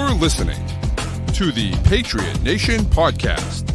You're listening to the Patriot Nation Podcast.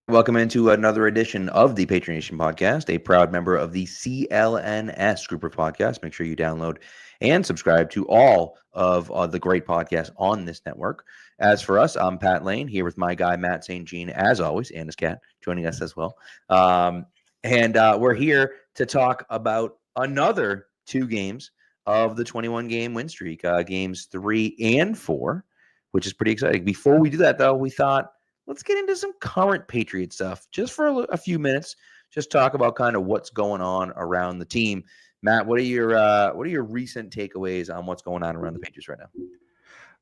Welcome into another edition of the Patriot Nation Podcast, a proud member of the CLNS group of podcasts. Make sure you download and subscribe to all of the great podcasts on this network. As for us, I'm Pat Lane, here with my guy, Matt St. Jean, as always, and his cat joining us as well. We're here to talk about another two games of the 21-game win streak, games 3 and 4, which is pretty exciting. Before we do that, though, we thought, let's get into some current Patriot stuff just for a few minutes. Just talk about kind of what's going on around the team. Matt, what are your recent takeaways on what's going on around the Patriots right now?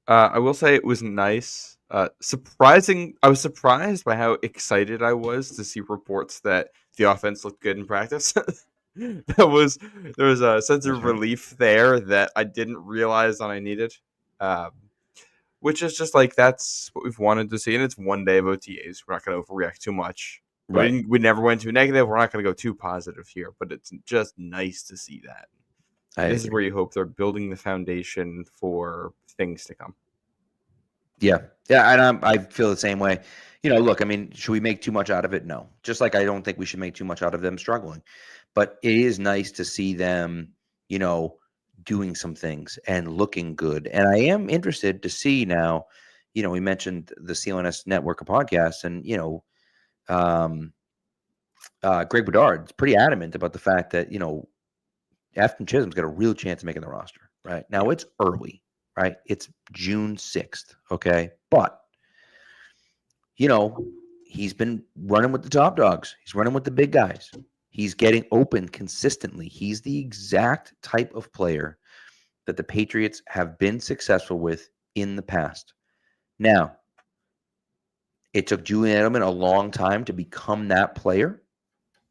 I will say it was nice. Surprising. I was surprised by how excited I was to see reports that the offense looked good in practice. There was a sense of relief there that I didn't realize that I needed. Which is just like, that's what we've wanted to see. And it's one day of OTAs. We're not going to overreact too much. Right. We never went too negative. We're not going to go too positive here. But it's just nice to see that. This is where you hope they're building the foundation for things to come. Yeah. And I feel the same way. Look, I mean, should we make too much out of it? No. Just like I don't think we should make too much out of them struggling. But it is nice to see them, doing some things and looking good. And I am interested to see now, we mentioned the CLNS network of podcasts, and, Greg Bedard's pretty adamant about the fact that, Aton Chisum's got a real chance of making the roster, right? Now it's early, right? It's June 6th, okay? But, he's been running with the top dogs. He's running with the big guys. He's getting open consistently. He's the exact type of player that the Patriots have been successful with in the past. Now, it took Julian Edelman a long time to become that player,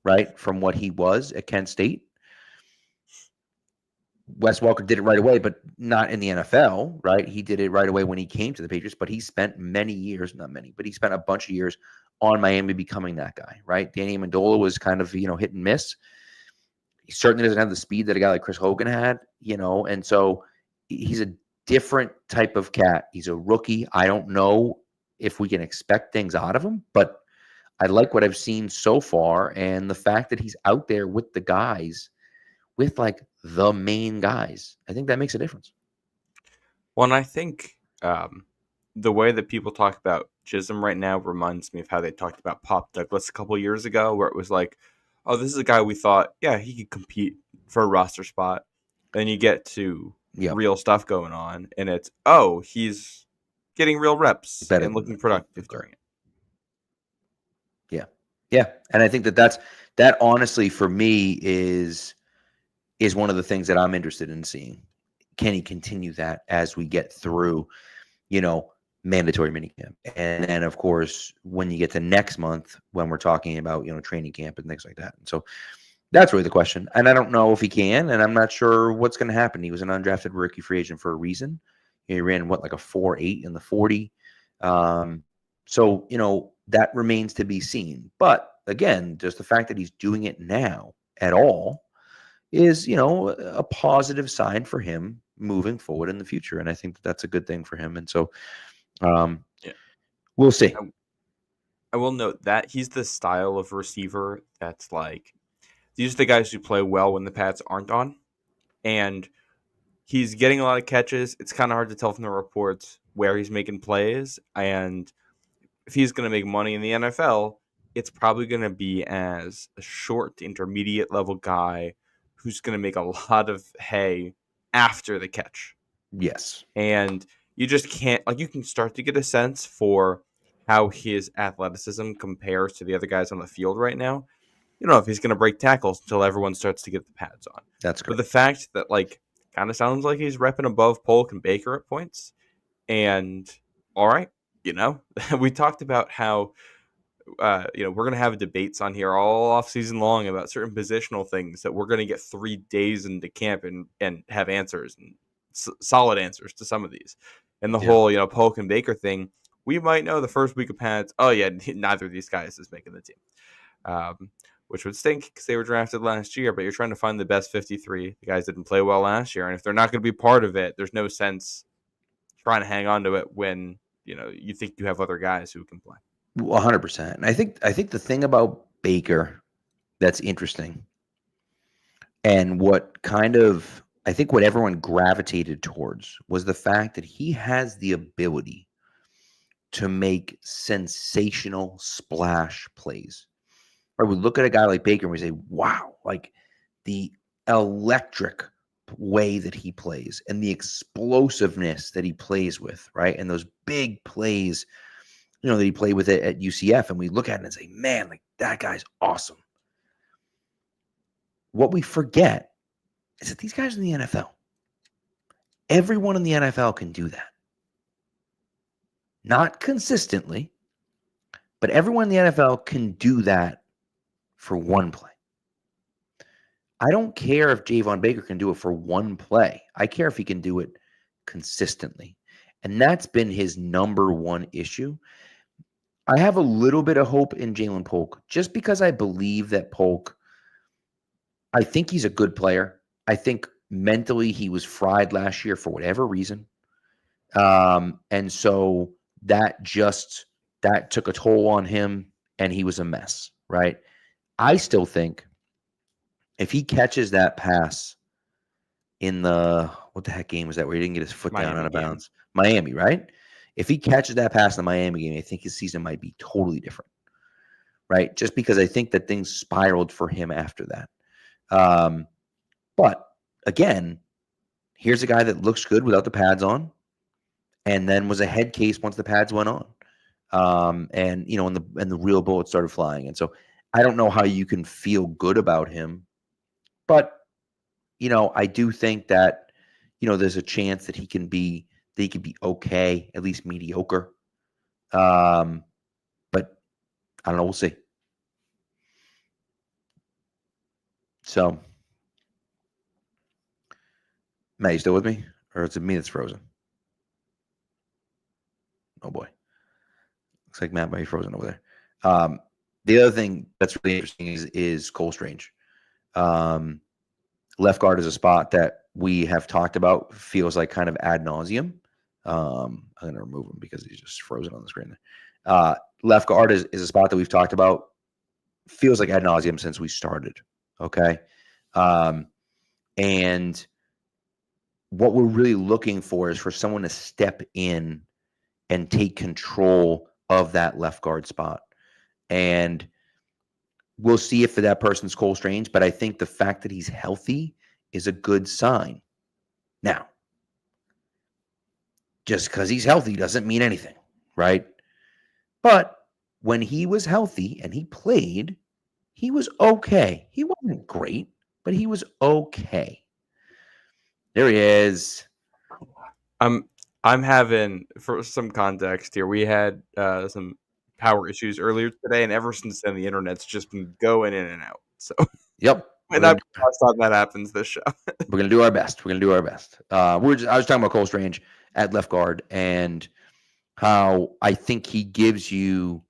right, from what he was at Kent State. Wes Welker did it right away, but not in the NFL, right? He did it right away when he came to the Patriots, but he spent he spent a bunch of years on Miami becoming that guy, right? Danny Amendola was kind of, hit and miss. He certainly doesn't have the speed that a guy like Chris Hogan had, and so he's a different type of cat. He's a rookie. I don't know if we can expect things out of him, but I like what I've seen so far, and the fact that he's out there with the guys, with like the main guys, I think that makes a difference. Well, and I think the way that people talk about Chisum right now reminds me of how they talked about Pop Douglas a couple years ago, where it was like, oh, this is a guy we thought, yeah, he could compete for a roster spot. Then you get to real stuff going on, and it's, oh, he's getting real reps and looking productive during it. Yeah. And I think that honestly for me is one of the things that I'm interested in seeing. Can he continue that as we get through, mandatory minicamp? And then, of course, when you get to next month, when we're talking about, training camp and things like that. And so that's really the question. And I don't know if he can, and I'm not sure what's going to happen. He was an undrafted rookie free agent for a reason. He ran, like a 4.8 in the 40. So, that remains to be seen. But again, just the fact that he's doing it now at all is, a positive sign for him moving forward in the future. And I think that's a good thing for him. And so we'll see. I will note that he's the style of receiver that's like, these are the guys who play well when the pads aren't on. And he's getting a lot of catches. It's kind of hard to tell from the reports where he's making plays. And if he's going to make money in the NFL, it's probably going to be as a short to intermediate level guy who's going to make a lot of hay after the catch. Yes. And you just can't, you can start to get a sense for how his athleticism compares to the other guys on the field right now. If he's going to break tackles until everyone starts to get the pads on. That's correct. But the fact that, kind of sounds like he's repping above Polk and Baker at points. And, all right, we talked about how we're gonna have debates on here all off season long about certain positional things that we're gonna get 3 days into camp and have answers and solid answers to some of these. And the whole Polk and Baker thing, we might know the first week of pads. Oh yeah, neither of these guys is making the team, which would stink because they were drafted last year. But you're trying to find the best 53. The guys didn't play well last year, and if they're not going to be part of it, there's no sense trying to hang on to it when you think you have other guys who can play. 100%. And I think the thing about Baker that's interesting, and what everyone gravitated towards was the fact that he has the ability to make sensational splash plays. Right? We look at a guy like Baker and we say, wow, like the electric way that he plays and the explosiveness that he plays with, right? And those big plays, that he played with it at UCF, and we look at it and say, man, like that guy's awesome. What we forget is that these guys in the NFL, everyone in the NFL can do that. Not consistently, but everyone in the NFL can do that for one play. I don't care if Jayvon Baker can do it for one play. I care if he can do it consistently. And that's been his number one issue. I have a little bit of hope in Jalen Polk just because I believe that Polk, I think he's a good player. I think mentally he was fried last year for whatever reason. And so that took a toll on him and he was a mess, right? I still think if he catches that pass in what the heck game was that where he didn't get his foot down out of bounds? Miami, right? If he catches that pass in the Miami game, I think his season might be totally different, right? Just because I think that things spiraled for him after that. But again, here's a guy that looks good without the pads on, and then was a head case once the pads went on, and the real bullets started flying. And so I don't know how you can feel good about him, but I do think that there's a chance that he can be okay, at least mediocre. But I don't know. We'll see. So, Matt, you still with me? Or is it me that's frozen? Oh, boy. Looks like Matt might be frozen over there. The other thing that's really interesting is Cole Strange. Left guard is a spot that we have talked about, feels like kind of ad nauseum. I'm going to remove him because he's just frozen on the screen. Left guard is a spot that we've talked about, feels like ad nauseum since we started. Okay. And what we're really looking for is for someone to step in and take control of that left guard spot. And we'll see if that person's Cole Strange, but I think the fact that he's healthy is a good sign. Now, just because he's healthy doesn't mean anything, right? But when he was healthy and he played, he was okay. He wasn't great, but he was okay. There he is. I'm having, for some context here, we had some power issues earlier today, and ever since then, the internet's just been going in and out. So, yep. And I thought that happens this show. We're gonna do our best. I was talking about Cole Strange at left guard and how I think he gives you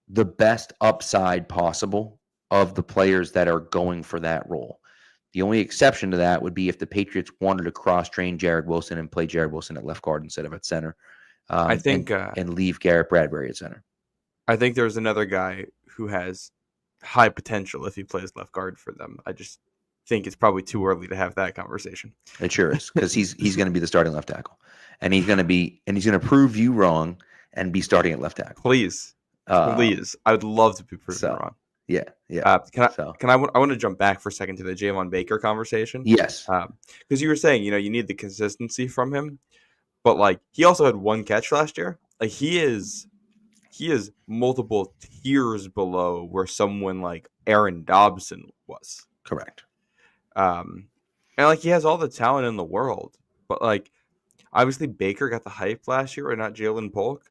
the best upside possible of the players that are going for that role. The only exception to that would be if the Patriots wanted to cross-train Jared Wilson and play Jared Wilson at left guard instead of at center. I think and leave Garrett Bradbury at center. I think there's another guy who has high potential if he plays left guard for them. I just think it's probably too early to have that conversation. It sure is, because he's going to be the starting left tackle, and he's going to prove you wrong and be starting at left tackle. Please, I would love to be proven wrong. Yeah. I want to jump back for a second to the Jayvon Baker conversation. Yes, because you were saying you need the consistency from him, but like he also had one catch last year. Like he is multiple tiers below where someone like Aaron Dobson was. Correct. And like he has all the talent in the world, but like obviously Baker got the hype last year, and not Jalen Polk.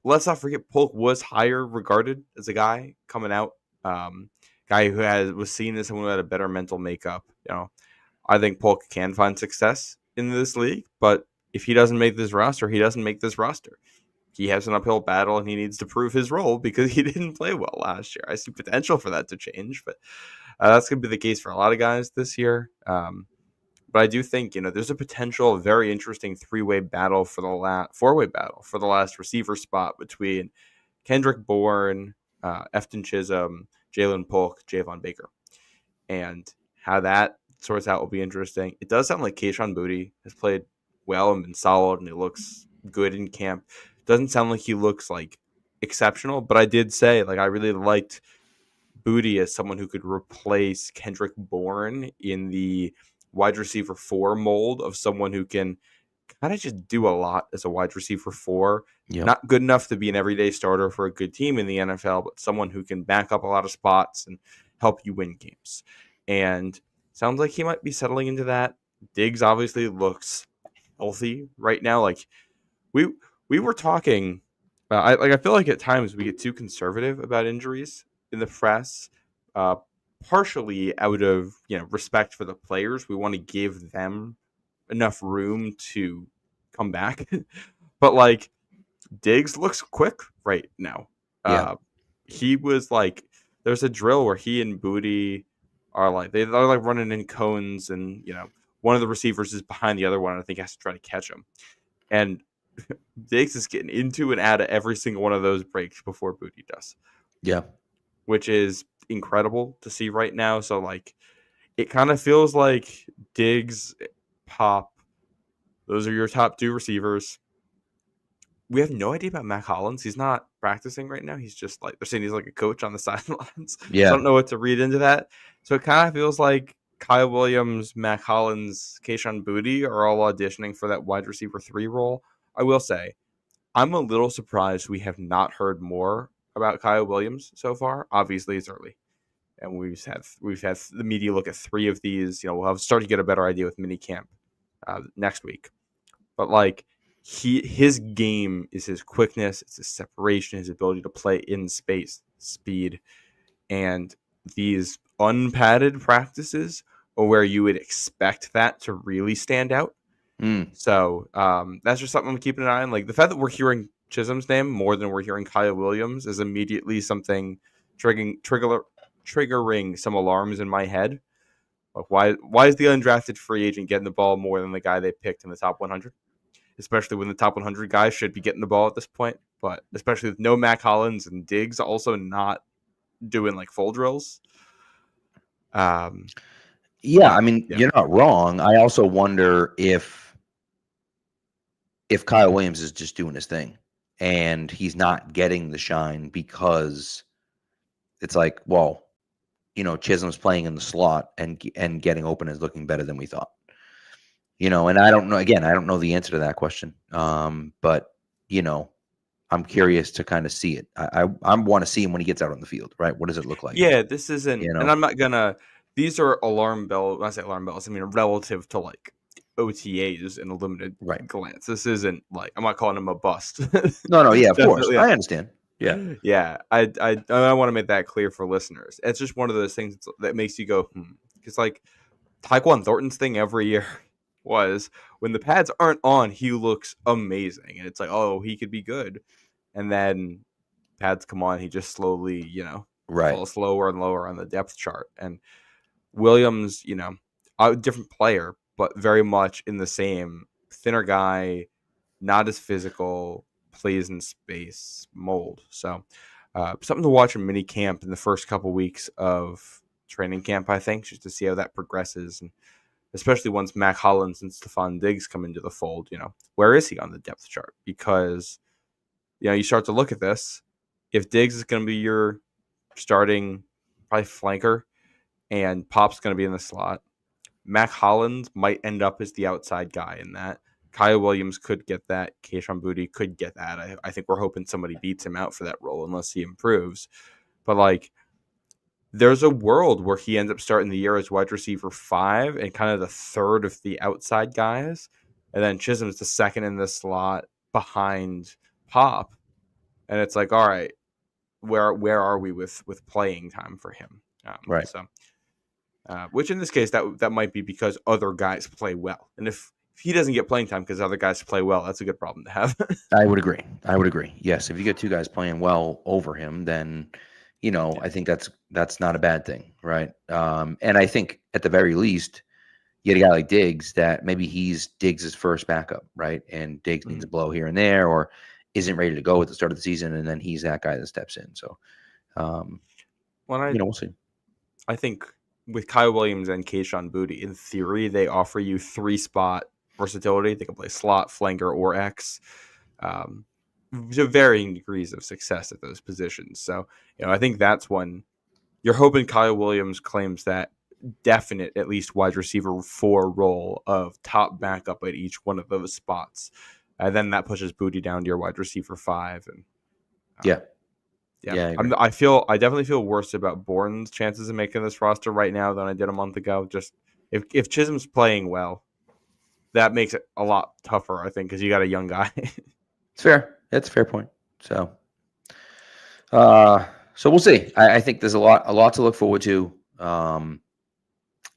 let's not forget Polk was higher regarded as a guy coming out. Guy who was seen as someone who had a better mental makeup. I think Polk can find success in this league, but if he doesn't make this roster, he doesn't make this roster. He has an uphill battle, and he needs to prove his role because he didn't play well last year. I see potential for that to change, but that's going to be the case for a lot of guys this year. But I do think, there's a potential very interesting four-way battle for the last receiver spot between Kendrick Bourne, Aton Chisum, Jalen Polk, Jayvon Baker. And how that sorts out will be interesting. It does sound like Kayshon Boutte has played well and been solid, and he looks good in camp. Doesn't sound like he looks like exceptional, but I did say I really liked Boutte as someone who could replace Kendrick Bourne in the wide receiver 4 mold of someone who can kind of just do a lot as a wide receiver 4. Yep. Not good enough to be an everyday starter for a good team in the NFL, but someone who can back up a lot of spots and help you win games. And sounds like he might be settling into that. Diggs obviously looks healthy right now. We were talking. I feel like at times we get too conservative about injuries in the press, partially out of respect for the players. We want to give them enough room to come back, but Diggs looks quick right now. Yeah. He was there's a drill where he and Boutte are they're running in cones, and one of the receivers is behind the other one, and I think has to try to catch him. And Diggs is getting into and out of every single one of those breaks before Boutte does. Yeah. Which is incredible to see right now. So it kind of feels like Diggs, Pop, those are your top 2 receivers. We have no idea about Mac Hollins. He's not practicing right now. He's just they're saying he's like a coach on the sidelines. Yeah. So I don't know what to read into that. So it kind of feels like Kyle Williams, Mac Hollins, Kayshon Boutte are all auditioning for that wide receiver 3 role. I will say, I'm a little surprised we have not heard more about Kyle Williams so far. Obviously, it's early, and we've had the media look at 3 of these. We'll start to get a better idea with minicamp next week. But his game is his quickness, it's his separation, his ability to play in space, speed, and these unpadded practices are where you would expect that to really stand out. So that's just something I'm keeping an eye on. The fact that we're hearing Chisum's name more than we're hearing Kyle Williams is immediately something triggering some alarms in my head. Why is the undrafted free agent getting the ball more than the guy they picked in the top 100? Especially when the top 100 guys should be getting the ball at this point. But especially with no Mac Hollins and Diggs also not doing full drills. Yeah, I mean, you're not wrong. I also wonder if Kyle Williams is just doing his thing and he's not getting the shine because it's Chisum's playing in the slot and getting open is looking better than we thought. And I don't know. Again, I don't know the answer to that question. But I'm curious to kind of see it. I want to see him when he gets out on the field, right? What does it look like? Yeah, this isn't, and I'm not gonna. These are alarm bells. When I say alarm bells, I mean relative to OTAs in a limited glance. This isn't I'm not calling him a bust. No, yeah, of course, I understand. Yeah. I want to make that clear for listeners. It's just one of those things that makes you go, because Tyquan Thornton's thing every year was when the pads aren't on, he looks amazing, and it's oh, he could be good, and then pads come on, he just slowly, falls lower and lower on the depth chart. And Williams, a different player, but very much in the same thinner guy, not as physical, plays in space mold. So something to watch in mini camp in the first couple weeks of training camp, I think, just to see how that progresses. And especially once Mac Hollins and Stephon Diggs come into the fold, where is he on the depth chart? Because, you start to look at this. If Diggs is going to be your starting probably flanker and Pop's going to be in the slot, Mac Hollins might end up as the outside guy in that. Kyle Williams could get that. Kayshon Boutte could get that. I think we're hoping somebody beats him out for that role unless he improves. But there's a world where he ends up starting the year as wide receiver 5 and kind of the third of the outside guys. And then Chisum's the second in the slot behind Pop. and it's like, all right, where are we with playing time for him? Right. So, which in this case that might be because other guys play well, and if he doesn't get playing time because other guys play well, that's a good problem to have. I would agree. Yes, if you get two guys playing well over him, then I think that's not a bad thing, right? And I think at the very least, you get a guy like Diggs that maybe he's Diggs' first backup, right? And Diggs needs a blow here and there, or isn't ready to go at the start of the season, and then he's that guy that steps in. So, we'll see. I think with Kyle Williams and Kayshon Boutte, in theory, they offer you 3-spot versatility. They can play slot, flanker, or X. To varying degrees of success at those positions. So, I think that's when you're hoping Kyle Williams claims that definite, at least wide receiver 4 role of top backup at each one of those spots. And then that pushes Boutte down to your wide receiver 5. And yeah. I definitely feel worse about Bourne's chances of making this roster right now than I did a month ago. Just if Chisum's playing well, that makes it a lot tougher, I think, because you got a young guy. It's fair. That's a fair point. So, so we'll see. I think there's a lot to look forward to.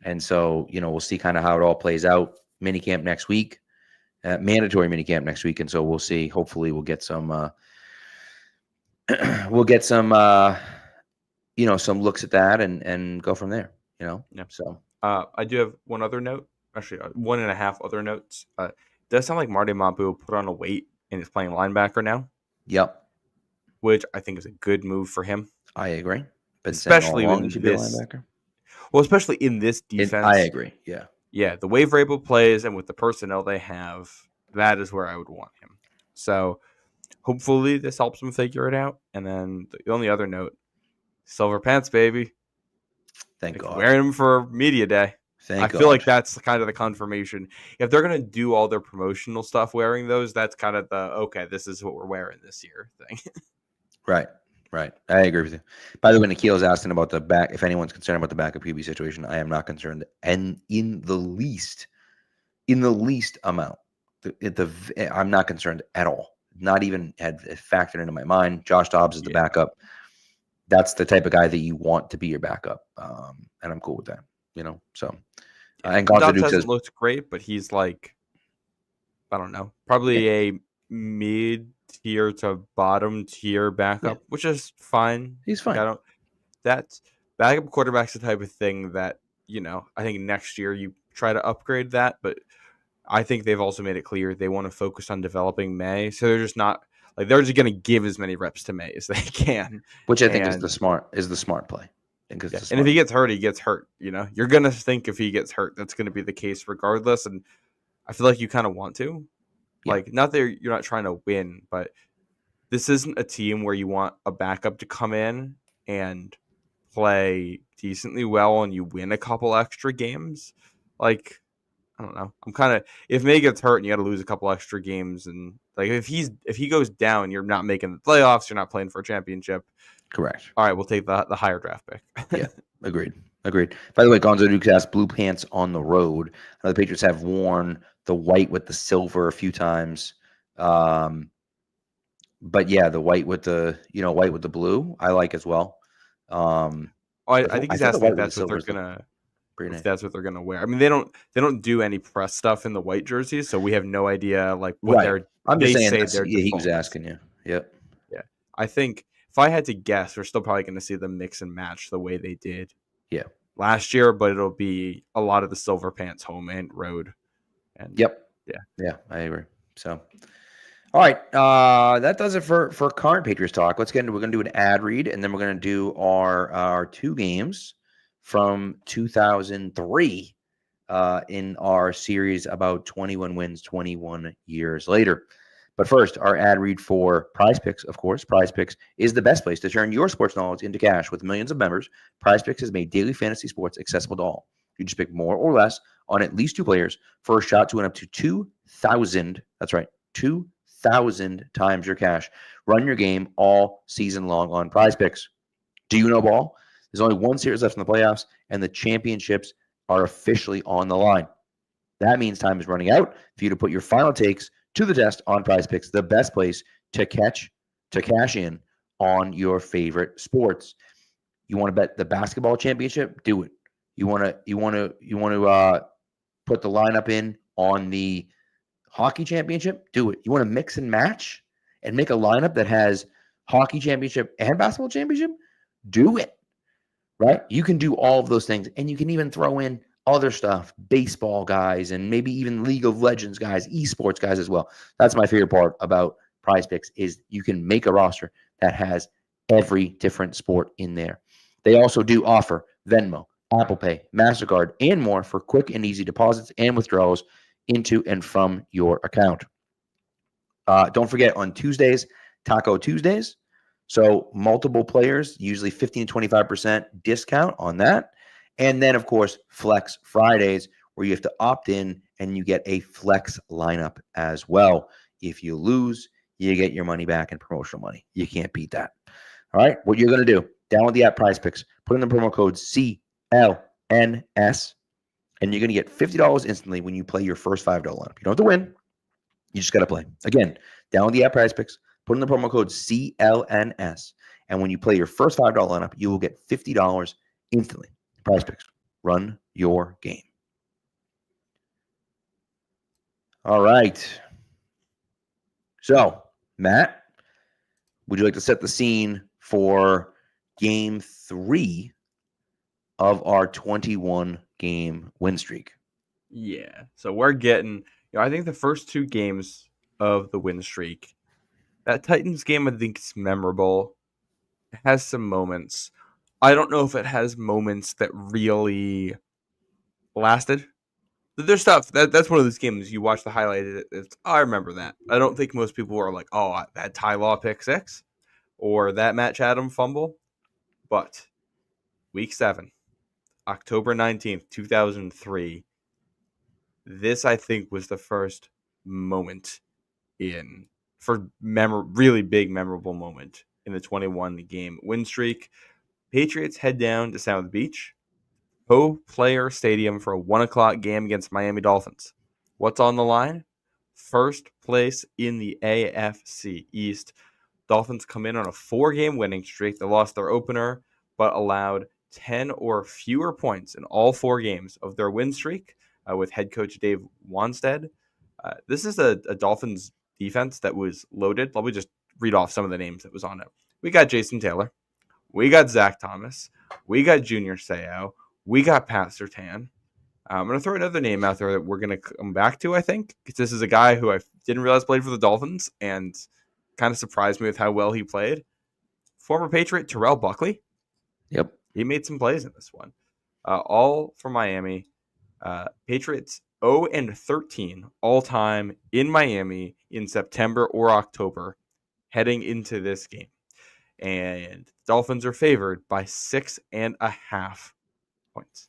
And so, we'll see kind of how it all plays out. Minicamp next week, mandatory minicamp next week. And so we'll see. Hopefully we'll get some, some looks at that and go from there, Yeah. So, I do have one other note, actually 1.5 other notes. It does sound like Marty Mapu put on a weight and is playing linebacker now. Yep. Which I think is a good move for him. I agree. But especially in this, especially in this defense. I agree. Yeah. Yeah. The way Vrabel plays and with the personnel they have, that is where I would want him. So hopefully this helps him figure it out. And then the only other note, silver pants, baby. Thank God. Wearing them for media day. I feel like that's kind of the confirmation. If they're going to do all their promotional stuff wearing those, that's kind of the, okay, this is what we're wearing this year thing. Right. I agree with you. By the way, Nikhil is asking about the back. If anyone's concerned about the backup QB situation, I am not concerned, and in the least amount. I'm not concerned at all. Not even had factored into my mind. Josh Dobbs is the backup. That's the type of guy that you want to be your backup, and I'm cool with that. So. And Dobbs hasn't looked great, but he's like, I don't know, probably a mid-tier to bottom-tier backup, which is fine. He's fine. That's backup quarterback's the type of thing that, I think next year you try to upgrade that, but I think they've also made it clear they want to focus on developing May, so they're just not like they're just going to give as many reps to May as they can, which I think is the smart play. And if he gets hurt, he gets hurt. You're going to think if he gets hurt, that's going to be the case regardless. And I feel like you kind of want to. Yeah. Like, not that you're not trying to win, but this isn't a team where you want a backup to come in and play decently well and you win a couple extra games. Like, I don't know. I'm kind of, if May gets hurt and you got to lose a couple extra games, and like if he goes down, you're not making the playoffs, you're not playing for a championship. Correct. All right, we'll take the higher draft pick. Yeah, agreed. By the way, Gonzo Duke asked blue pants on the road. The Patriots have worn the white with the silver a few times. But yeah, the white with the blue, I like as well. I think he's asking if that's what they're gonna. If that's what they're gonna wear. I mean, they don't do any press stuff in the white jerseys, so we have no idea like what they're. I'm just saying. He was asking you. Yep. Yeah, I think. If I had to guess, we're still probably going to see them mix and match the way they did last year, but it'll be a lot of the silver pants home and road. And Yeah, I agree. So, all right, that does it for current Patriots talk. We're going to do an ad read, and then we're going to do our 2 games from 2003 in our series about 21 wins, 21 years later. But first, our ad read for Prize Picks, of course. Prize Picks is the best place to turn your sports knowledge into cash. With millions of members, Prize Picks has made daily fantasy sports accessible to all. You just pick more or less on at least 2 players for a shot to win up to 2,000. That's right, 2,000 times your cash. Run your game all season long on Prize Picks. Do you know ball? There's only 1 series left in the playoffs, and the championships are officially on the line. That means time is running out for you to put your final takes to the test on Prize Picks, the best place to catch to cash in on your favorite sports. You want to bet the basketball championship? Do it. You want to put the lineup in on the hockey championship? Do it. You want to mix and match and make a lineup that has hockey championship and basketball championship? Do it. Right? You can do all of those things, and you can even throw in other stuff, baseball guys, and maybe even League of Legends guys, esports guys as well. That's my favorite part about Prize Picks is you can make a roster that has every different sport in there. They also do offer Venmo, Apple Pay, MasterCard, and more for quick and easy deposits and withdrawals into and from your account. Don't forget on Tuesdays, Taco Tuesdays. So multiple players, usually 15 to 25% discount on that. And then, of course, Flex Fridays, where you have to opt in and you get a flex lineup as well. If you lose, you get your money back in promotional money. You can't beat that. All right, what you're going to do, download the app Prize Picks, put in the promo code CLNS, and you're going to get $50 instantly when you play your first $5 lineup. You don't have to win. You just got to play. Again, download the app Prize Picks, put in the promo code CLNS, and when you play your first $5 lineup, you will get $50 instantly. Prize Picks. Run your game. All right. So, Matt, would you like to set the scene for game 3 of our 21-game win streak? Yeah. So we're getting, I think the first 2 games of the win streak, that Titans game, I think is memorable. It has some moments. I don't know if it has moments that really lasted. There's stuff that's one of those games you watch the highlight. I remember that. I don't think most people are like, oh, that Ty Law pick 6 or that Matt Chatham fumble. But week 7, October 19th, 2003. This, I think, was the first moment really big, memorable moment in the 21-game win streak. Patriots head down to South Beach, Ho Player Stadium for a 1 o'clock game against Miami Dolphins. What's on the line? First place in the AFC East. Dolphins come in on a 4-game winning streak. They lost their opener, but allowed 10 or fewer points in all 4 games of their win streak with head coach Dave Wanstead. This is a Dolphins defense that was loaded. Let me just read off some of the names that was on it. We got Jason Taylor. We got Zach Thomas. We got Junior Seau. We got Pat Surtain. I'm going to throw another name out there that we're going to come back to, I think, because this is a guy who I didn't realize played for the Dolphins and kind of surprised me with how well he played. Former Patriot Terrell Buckley. Yep. He made some plays in this one. All for Miami. Patriots 0-13 all-time in Miami in September or October heading into this game. And Dolphins are favored by 6.5 points.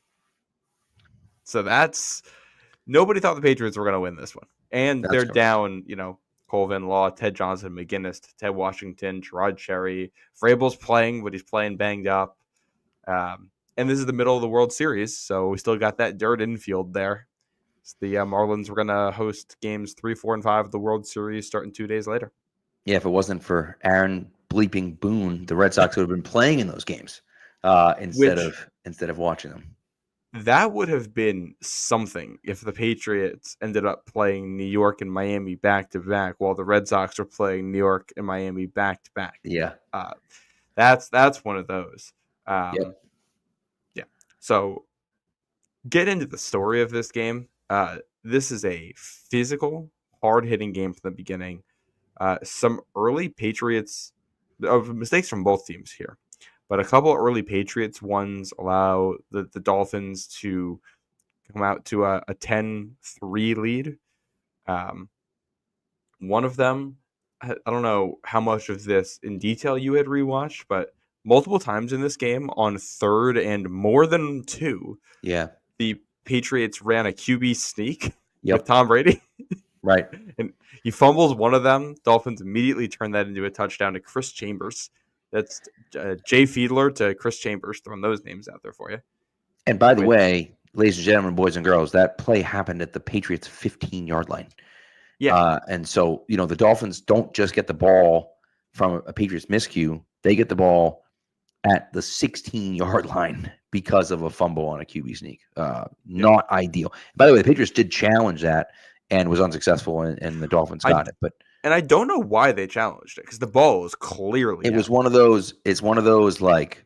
So that's nobody thought the Patriots were going to win this one. And they're down, Colvin, Law, Ted Johnson, McGinnis, Ted Washington, Gerard Cherry. Vrabel's playing, but he's playing banged up. And this is the middle of the World Series, so we still got that dirt infield there. So the Marlins were going to host games 3, 4, and 5 of the World Series starting 2 days later. Yeah, if it wasn't for Aaron bleeping Boone, the Red Sox would have been playing in those games instead of watching them. That would have been something if the Patriots ended up playing New York and Miami back-to-back while the Red Sox were playing New York and Miami back-to-back. Yeah. That's one of those. Yep. Yeah. So get into the story of this game. This is a physical, hard-hitting game from the beginning. Some early Patriots mistakes from both teams here. But a couple of early Patriots ones allow the Dolphins to come out to a 10-3 lead. One of them, I don't know how much of this in detail you had rewatched, but multiple times in this game on 3rd and more than 2, the Patriots ran a QB sneak with Tom Brady. Right. And he fumbles one of them. Dolphins immediately turn that into a touchdown to Chris Chambers. That's Jay Fiedler to Chris Chambers, throwing those names out there for you. And by the way, ladies and gentlemen, boys and girls, that play happened at the Patriots' 15-yard line. Yeah. And so, the Dolphins don't just get the ball from a Patriots miscue, they get the ball at the 16-yard line because of a fumble on a QB sneak. Not ideal. By the way, the Patriots did challenge that and was unsuccessful, and the Dolphins got it. But I don't know why they challenged it because the ball was clearly it out. was one of those. It's one of those like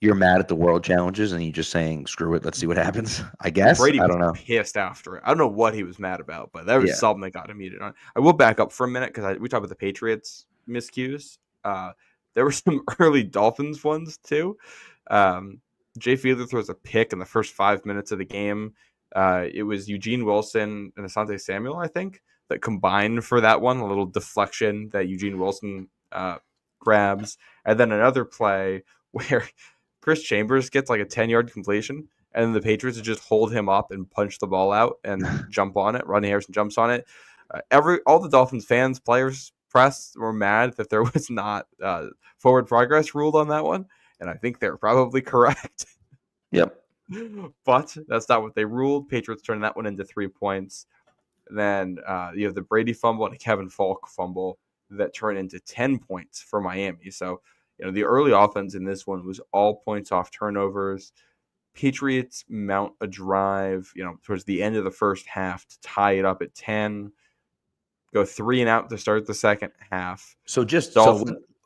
you're mad at the world challenges and you're just saying screw it. Let's see what happens. I guess Brady I was don't know. pissed after it. I don't know what he was mad about, but there was Yeah. something that got him heated on. I will back up for a minute because we talked about the Patriots miscues. There were some early Dolphins ones too. Jay Fiedler throws a pick in the first 5 minutes of the game. It was Eugene Wilson and Asante Samuel, I think, that combined for that one. A little deflection that Eugene Wilson grabs, and then another play where Chris Chambers gets like a 10-yard completion, and the Patriots just hold him up and punch the ball out and jump on it. Ronnie Harrison jumps on it. All the Dolphins fans, players, press were mad that there was not forward progress ruled on that one, and I think they're probably correct. Yep. But that's not what they ruled. Patriots turned that one into 3 points. And then you have the Brady fumble and a Kevin Falk fumble that turned into 10 points for Miami. So, the early offense in this one was all points off turnovers. Patriots mount a drive, towards the end of the first half to tie it up at 10. Go 3 and out to start the second half. So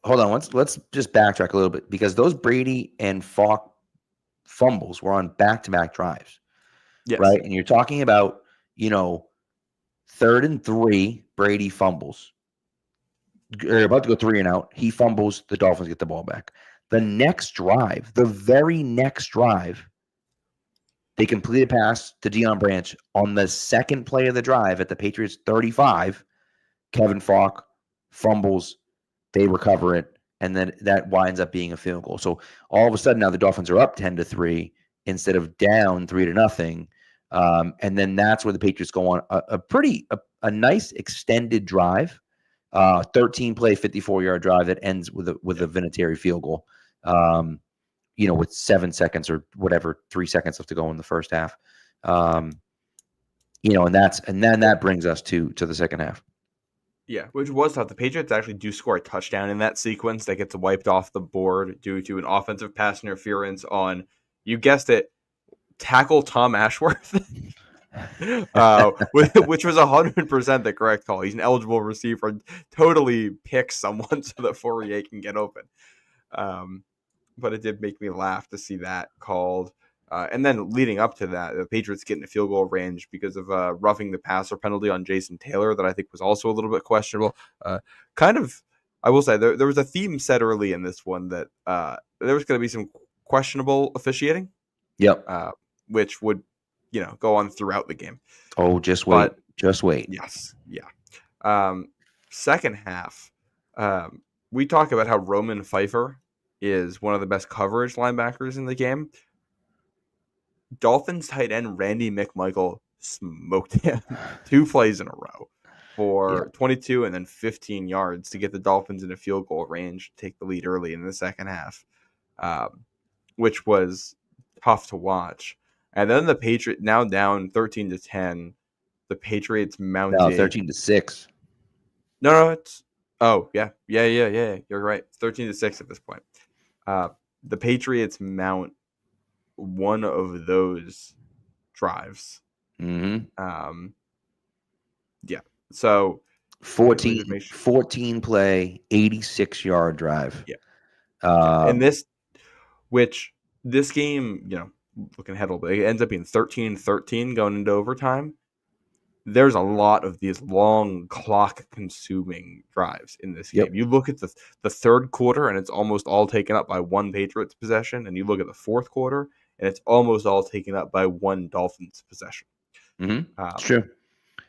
hold on. Let's just backtrack a little bit because those Brady and Falk fumbles were on back-to-back drives, Yes. right? And you're talking about 3rd and 3 Brady fumbles. They're about to go 3 and out. He fumbles. The Dolphins get the ball back. The very next drive, they complete a pass to Deion Branch on the second play of the drive at the Patriots 35. Kevin Falk fumbles. They recover it, and then that winds up being a field goal. So all of a sudden now the Dolphins are up 10-3 instead of down 3-0. And then that's where the Patriots go on a nice extended drive. 13-play, 54-yard drive that ends with a Vinatieri field goal, with 7 seconds or whatever, 3 seconds left to go in the first half. And then that brings us to the second half. Yeah, which was tough. The Patriots actually do score a touchdown in that sequence that gets wiped off the board due to an offensive pass interference on, you guessed it, tackle Tom Ashworth. Which was 100% the correct call. He's an eligible receiver. Totally pick someone so that Fourier can get open. But it did make me laugh to see that called. And then leading up to that, the Patriots get in a field goal range because of roughing the passer penalty on Jason Taylor that I think was also a little bit questionable. I will say there was a theme set early in this one that there was going to be some questionable officiating. Yep. Which would go on throughout the game. Oh, just wait. Yes. Yeah. Second half, we talk about how Roman Pfeiffer is one of the best coverage linebackers in the game. Dolphins tight end Randy McMichael smoked him 2 plays in a row for 22 and then 15 yards to get the Dolphins in a field goal range, take the lead early in the second half, which was tough to watch. And then the Patriots, now down 13-10, the Patriots mounted. No, 13-6. No, it's yeah. You're right. 13-6 at this point. The Patriots mount one of those drives. Mm-hmm. Yeah. So 14 play, 86-yard drive. Yeah. And this game, looking ahead a little bit, it ends up being 13-13 going into overtime. There's a lot of these long clock-consuming drives in this game. Yep. You look at the third quarter, and it's almost all taken up by one Patriots possession, and you look at the fourth quarter, and it's almost all taken up by one Dolphins possession. Mm-hmm. It's true.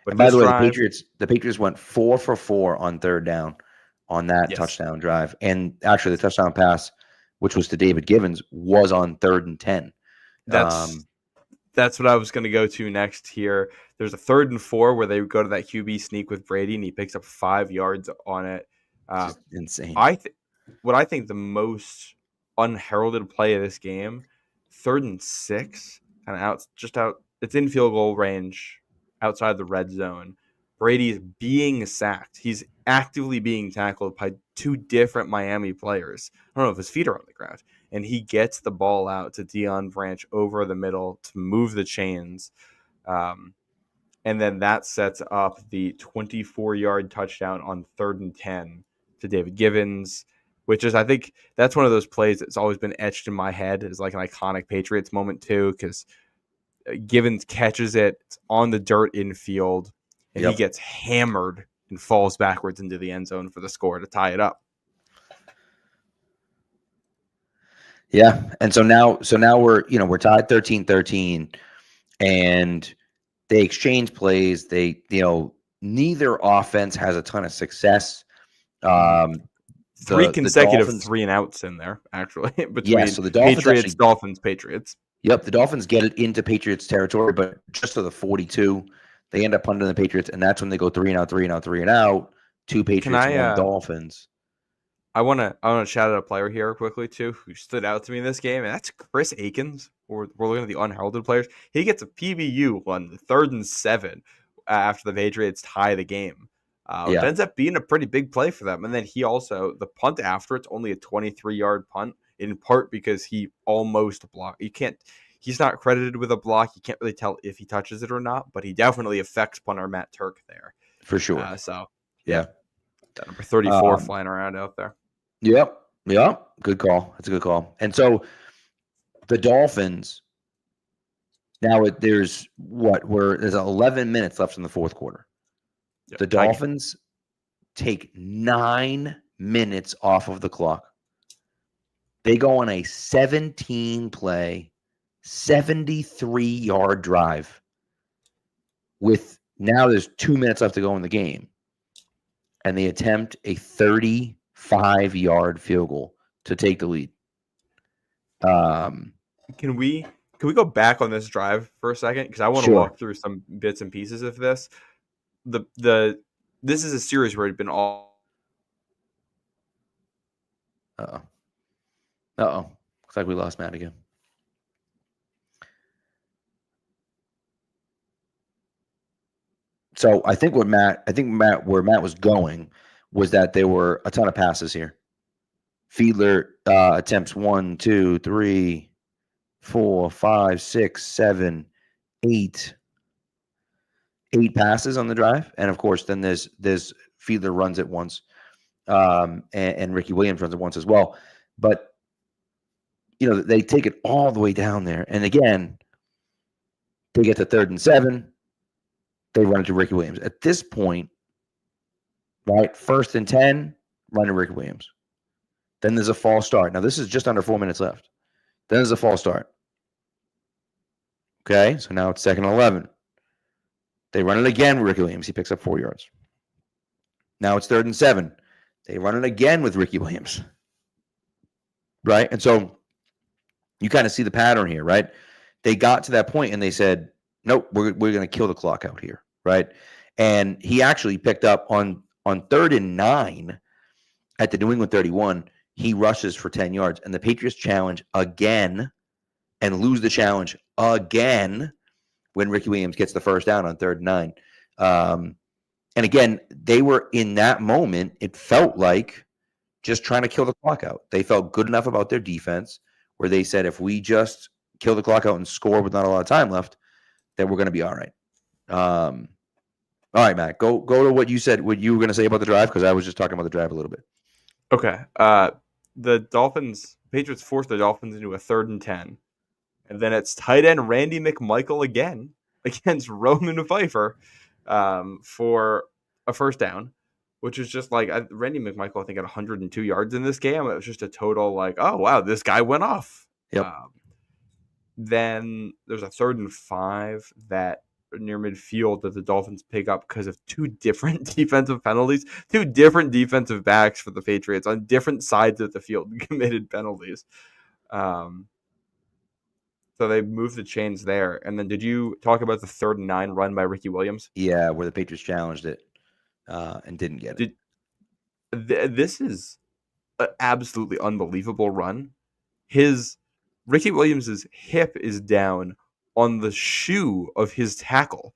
But and by the way, the Patriots went 4 for 4 on third down on that touchdown drive, and actually the touchdown pass, which was to David Givens, was on 3rd and 10. That's what I was going to go to next here. There's a 3rd and 4 where they go to that QB sneak with Brady, and he picks up 5 yards on it. Insane. What I think the most unheralded play of this game, 3rd and 6, kind of out. It's in field goal range, outside the red zone. Brady is being sacked. He's actively being tackled by two different Miami players. I don't know if his feet are on the ground. And he gets the ball out to Deion Branch over the middle to move the chains. And then that sets up the 24-yard touchdown on 3rd and 10 to David Givens, which is, I think, that's one of those plays that's always been etched in my head as like an iconic Patriots moment too, because Givens catches it, it's on the dirt infield, and he gets hammered and falls backwards into the end zone for the score to tie it up. Yeah, and so now we're tied 13-13, and they exchange plays. They neither offense has a ton of success. Three consecutive Dolphins, 3-and-outs in there, actually, between so the Dolphins Patriots, Dolphins, Patriots. Yep, the Dolphins get it into Patriots territory, but just to the 42, they end up punting the Patriots, and that's when they go 3-and-out, 3-and-out, 3-and-out. 2 Patriots, 1 Dolphins. I want to shout out a player here quickly too who stood out to me in this game, and that's Chris Akins. We're looking at the unheralded players. He gets a PBU on the 3rd and 7 after the Patriots tie the game. It ends up being a pretty big play for them. And then he also, the punt after, it's only a 23-yard punt, in part because he almost blocked. He's not credited with a block. You can't really tell if he touches it or not, but he definitely affects punter Matt Turk there. For sure. That number 34 flying around out there. Yep. Good call. That's a good call. And so the Dolphins, now there's 11 minutes left in the fourth quarter. Yep. The Dolphins take 9 minutes off of the clock. They go on a 17-play, 73-yard drive with now there's 2 minutes left to go in the game. And they attempt a 35-yard field goal to take the lead. Can we go back on this drive for a second? Because I want to walk through some bits and pieces of this. This is a series where it's been all. Looks like we lost Matt again. So I think where Matt was going was that there were a ton of passes here. Fiedler attempts 1, 2, 3, 4, 5, 6, 7, 8 passes on the drive, and of course, then there's Fiedler runs it once, and Ricky Williams runs it once as well. But they take it all the way down there, and again, they get to 3rd and 7. They run it to Ricky Williams. At this point, right, 1st and 10, run to Ricky Williams. Then there's a false start. Now, this is just under 4 minutes left. Then there's a false start. Okay, so now it's 2nd and 11. They run it again with Ricky Williams. He picks up 4 yards. Now it's 3rd and 7. They run it again with Ricky Williams. Right? And so you kind of see the pattern here, right? They got to that point and they said, nope, we're going to kill the clock out here, right? And he actually picked up on 3rd and 9 at the New England 31. He rushes for 10 yards, and the Patriots challenge again and lose the challenge again when Ricky Williams gets the first down on 3rd and 9. And again, they were in that moment, it felt like just trying to kill the clock out. They felt good enough about their defense where they said, if we just kill the clock out and score with not a lot of time left, then we're going to be all right. All right, Matt, go to what you said, what you were going to say about the drive, because I was just talking about the drive a little bit. Okay. The Patriots forced the Dolphins into a 3rd and 10. And then it's tight end Randy McMichael again against Roman Pfeiffer for a first down, which is just like Randy McMichael, I think, had 102 yards in this game. It was just a total like, oh, wow, this guy went off. Yep. Then there's a 3rd and 5 that near midfield that the Dolphins pick up because of 2 different defensive penalties, 2 different defensive backs for the Patriots on different sides of the field committed penalties. So they moved the chains there. And then did you talk about the 3rd and 9 run by Ricky Williams? Yeah, where the Patriots challenged it and didn't get it. This is an absolutely unbelievable run. Ricky Williams' hip is down on the shoe of his tackle.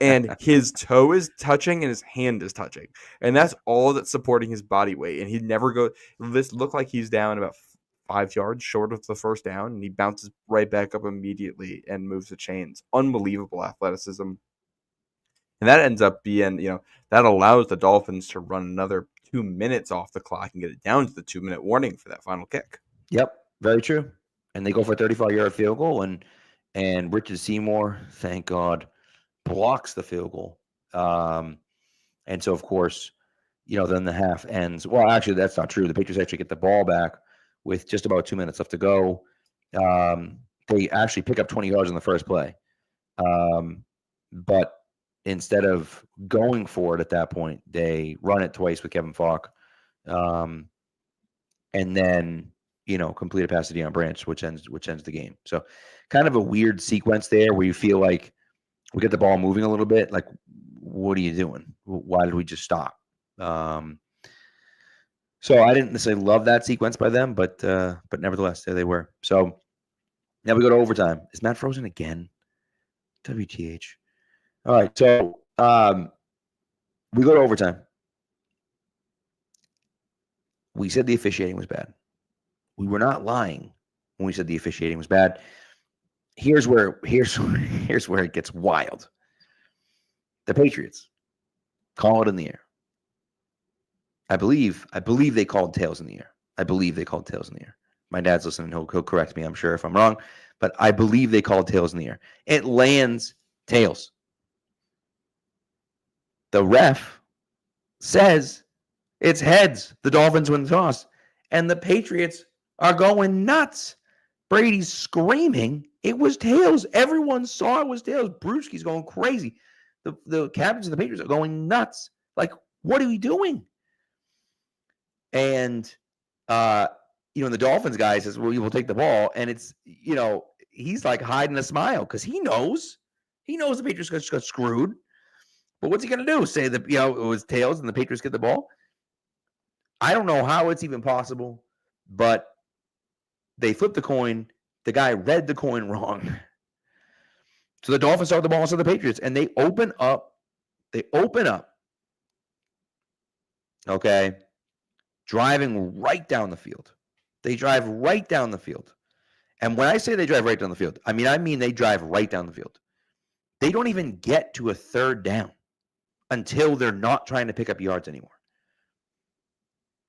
and his toe is touching and his hand is touching, and that's all that's supporting his body weight. And he never go. This looked like he's down about 5 yards short of the first down, and he bounces right back up immediately and moves the chains. Unbelievable athleticism, and that ends up being, that allows the Dolphins to run another 2 minutes off the clock and get it down to the 2-minute warning for that final kick. Yep, very true. And they go for a 35-yard field goal, and Richard Seymour, thank God, blocks the field goal. And so, of course, then the half ends. Well, actually, that's not true. The Patriots actually get the ball back with just about 2 minutes left to go. They actually pick up 20 yards on the first play. But instead of going for it at that point, they run it twice with Kevin Falk. And then, complete a pass to Deion Branch, which ends the game. So kind of a weird sequence there where you feel like we get the ball moving a little bit. Like, what are you doing? Why did we just stop? So I didn't necessarily love that sequence by them, but nevertheless, there they were. So now we go to overtime. Is Matt frozen again? WTH. All right. So we go to overtime. We said the officiating was bad. We were not lying when we said the officiating was bad. Here's where it gets wild. The Patriots call it in the air. I believe they called tails in the air. My dad's listening. He'll correct me, I'm sure, if I'm wrong. But I believe they called tails in the air. It lands tails. The ref says it's heads. The Dolphins win the toss. And the Patriots are going nuts. Brady's screaming. It was tails. Everyone saw it was tails. Brewski's going crazy. The captains of the Patriots are going nuts. Like, what are we doing? And, the Dolphins guy says, well, we'll take the ball. And it's, he's like hiding a smile because he knows the Patriots got screwed. But what's he going to do? Say that, it was tails and the Patriots get the ball? I don't know how it's even possible, but they flipped the coin. The guy read the coin wrong. So the Dolphins start the ball instead of the Patriots, and they open up. Okay. Driving right down the field. They drive right down the field. And when I say they drive right down the field, I mean they drive right down the field. They don't even get to a third down until they're not trying to pick up yards anymore.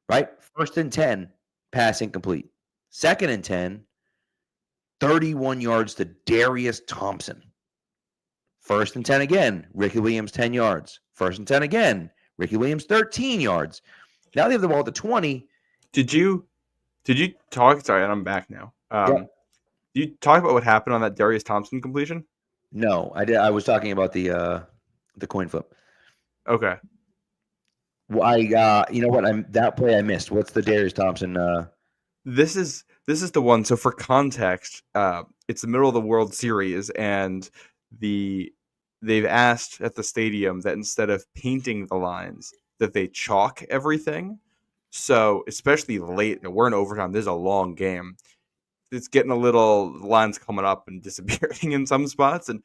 Right? 1st and 10, pass incomplete. 2nd and 10, 31 yards to Darius Thompson. 1st and 10 again, Ricky Williams 10 yards. 1st and 10 again, Ricky Williams 13 yards. Now they have the ball at the 20. Did you talk? Sorry, and I'm back now. Did you talk about what happened on that Darius Thompson completion? No, I did. I was talking about the coin flip. Okay. Well, that play I missed. What's the Darius Thompson? This is the one. So for context, it's the middle of the World Series, and they've asked at the stadium that instead of painting the lines, that they chalk everything. So especially late, we're in overtime. This is a long game. It's getting a little lines coming up and disappearing in some spots, and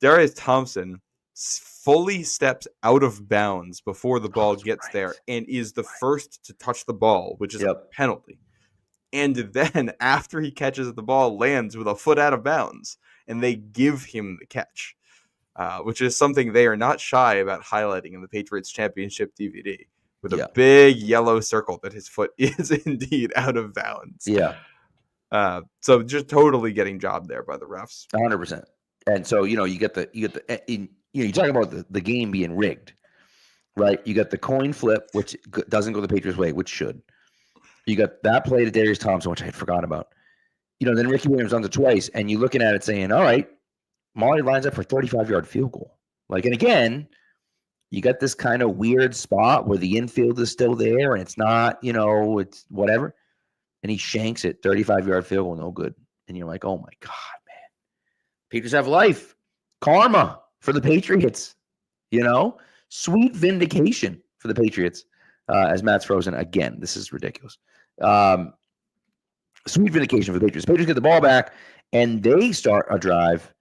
Darius Thompson fully steps out of bounds before the ball gets there and is the first to touch the ball, which is a penalty. And then after he catches the ball, lands with a foot out of bounds, and they give him the catch, which is something they are not shy about highlighting in the Patriots championship DVD with a big yellow circle that his foot is indeed out of bounds. Yeah. So just totally getting jobbed there by the refs. 100%. And so, you talk about the game being rigged, right? You got the coin flip, which doesn't go the Patriots' way, which should. You got that play to Darius Thompson, which I had forgotten about. Then Ricky Williams runs it twice, and you're looking at it saying, all right, Molly lines up for a 35-yard field goal. And again, you got this kind of weird spot where the infield is still there, and it's not, it's whatever. And he shanks it, 35-yard field goal, no good. And you're like, oh, my God, man. Patriots have life. Karma for the Patriots, Sweet vindication for the Patriots as Matt's frozen again. This is ridiculous. Sweet vindication for the Patriots. Patriots get the ball back, and they start a drive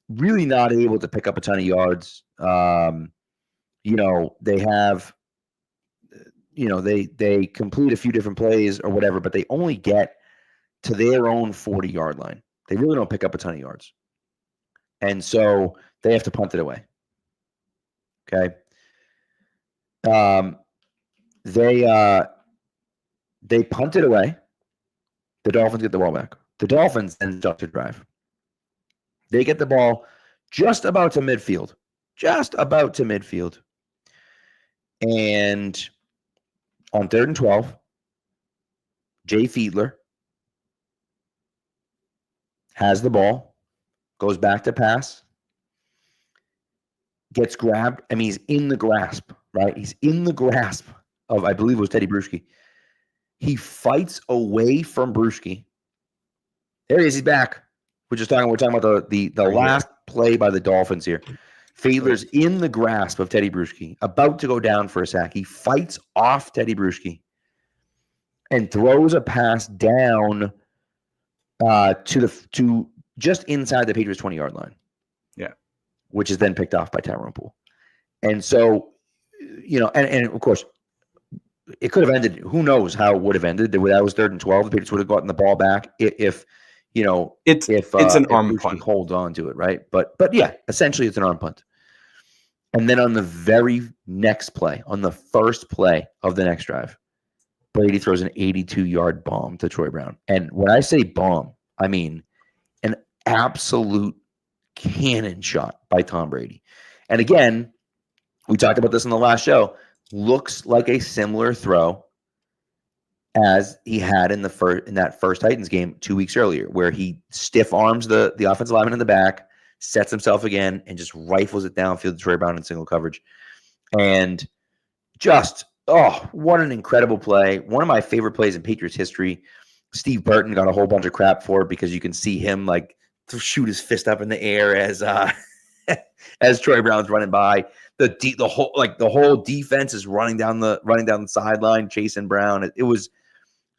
really not able to pick up a ton of yards. They have, they complete a few different plays or whatever, but they only get to their own 40-yard line. They really don't pick up a ton of yards. And so they have to punt it away. Okay. They punt it away. The Dolphins get the ball back. The Dolphins then start to drive. They get the ball just about to midfield. And on 3rd and 12, Jay Fiedler has the ball, goes back to pass, gets grabbed. I mean, he's in the grasp, right? He's in the grasp of, I believe it was Teddy Bruschi. He fights away from Bruschi. There he is. He's back. We're talking about the last play by the Dolphins here. Fiedler's in the grasp of Teddy Bruschi, about to go down for a sack. He fights off Teddy Bruschi and throws a pass down to just inside the Patriots 20-yard line. Yeah. Which is then picked off by Tyrone Poole. And so, and of course, it could have ended. Who knows how it would have ended? That was 3rd and 12. The Patriots would have gotten the ball back if it's an arm punt. Holds on to it, right? But yeah, essentially it's an arm punt. And then on the very next play, on the first play of the next drive, Brady throws an 82-yard bomb to Troy Brown. And when I say bomb, I mean an absolute cannon shot by Tom Brady. And again, we talked about this in the last show. Looks like a similar throw as he had in that first Titans game 2 weeks earlier, where he stiff arms the offensive lineman in the back, sets himself again, and just rifles it downfield to Troy Brown in single coverage. And just, what an incredible play. One of my favorite plays in Patriots history. Steve Burton got a whole bunch of crap for it because you can see him like shoot his fist up in the air as as Troy Brown's running by. The whole defense is running down the sideline, chasing Brown. It was,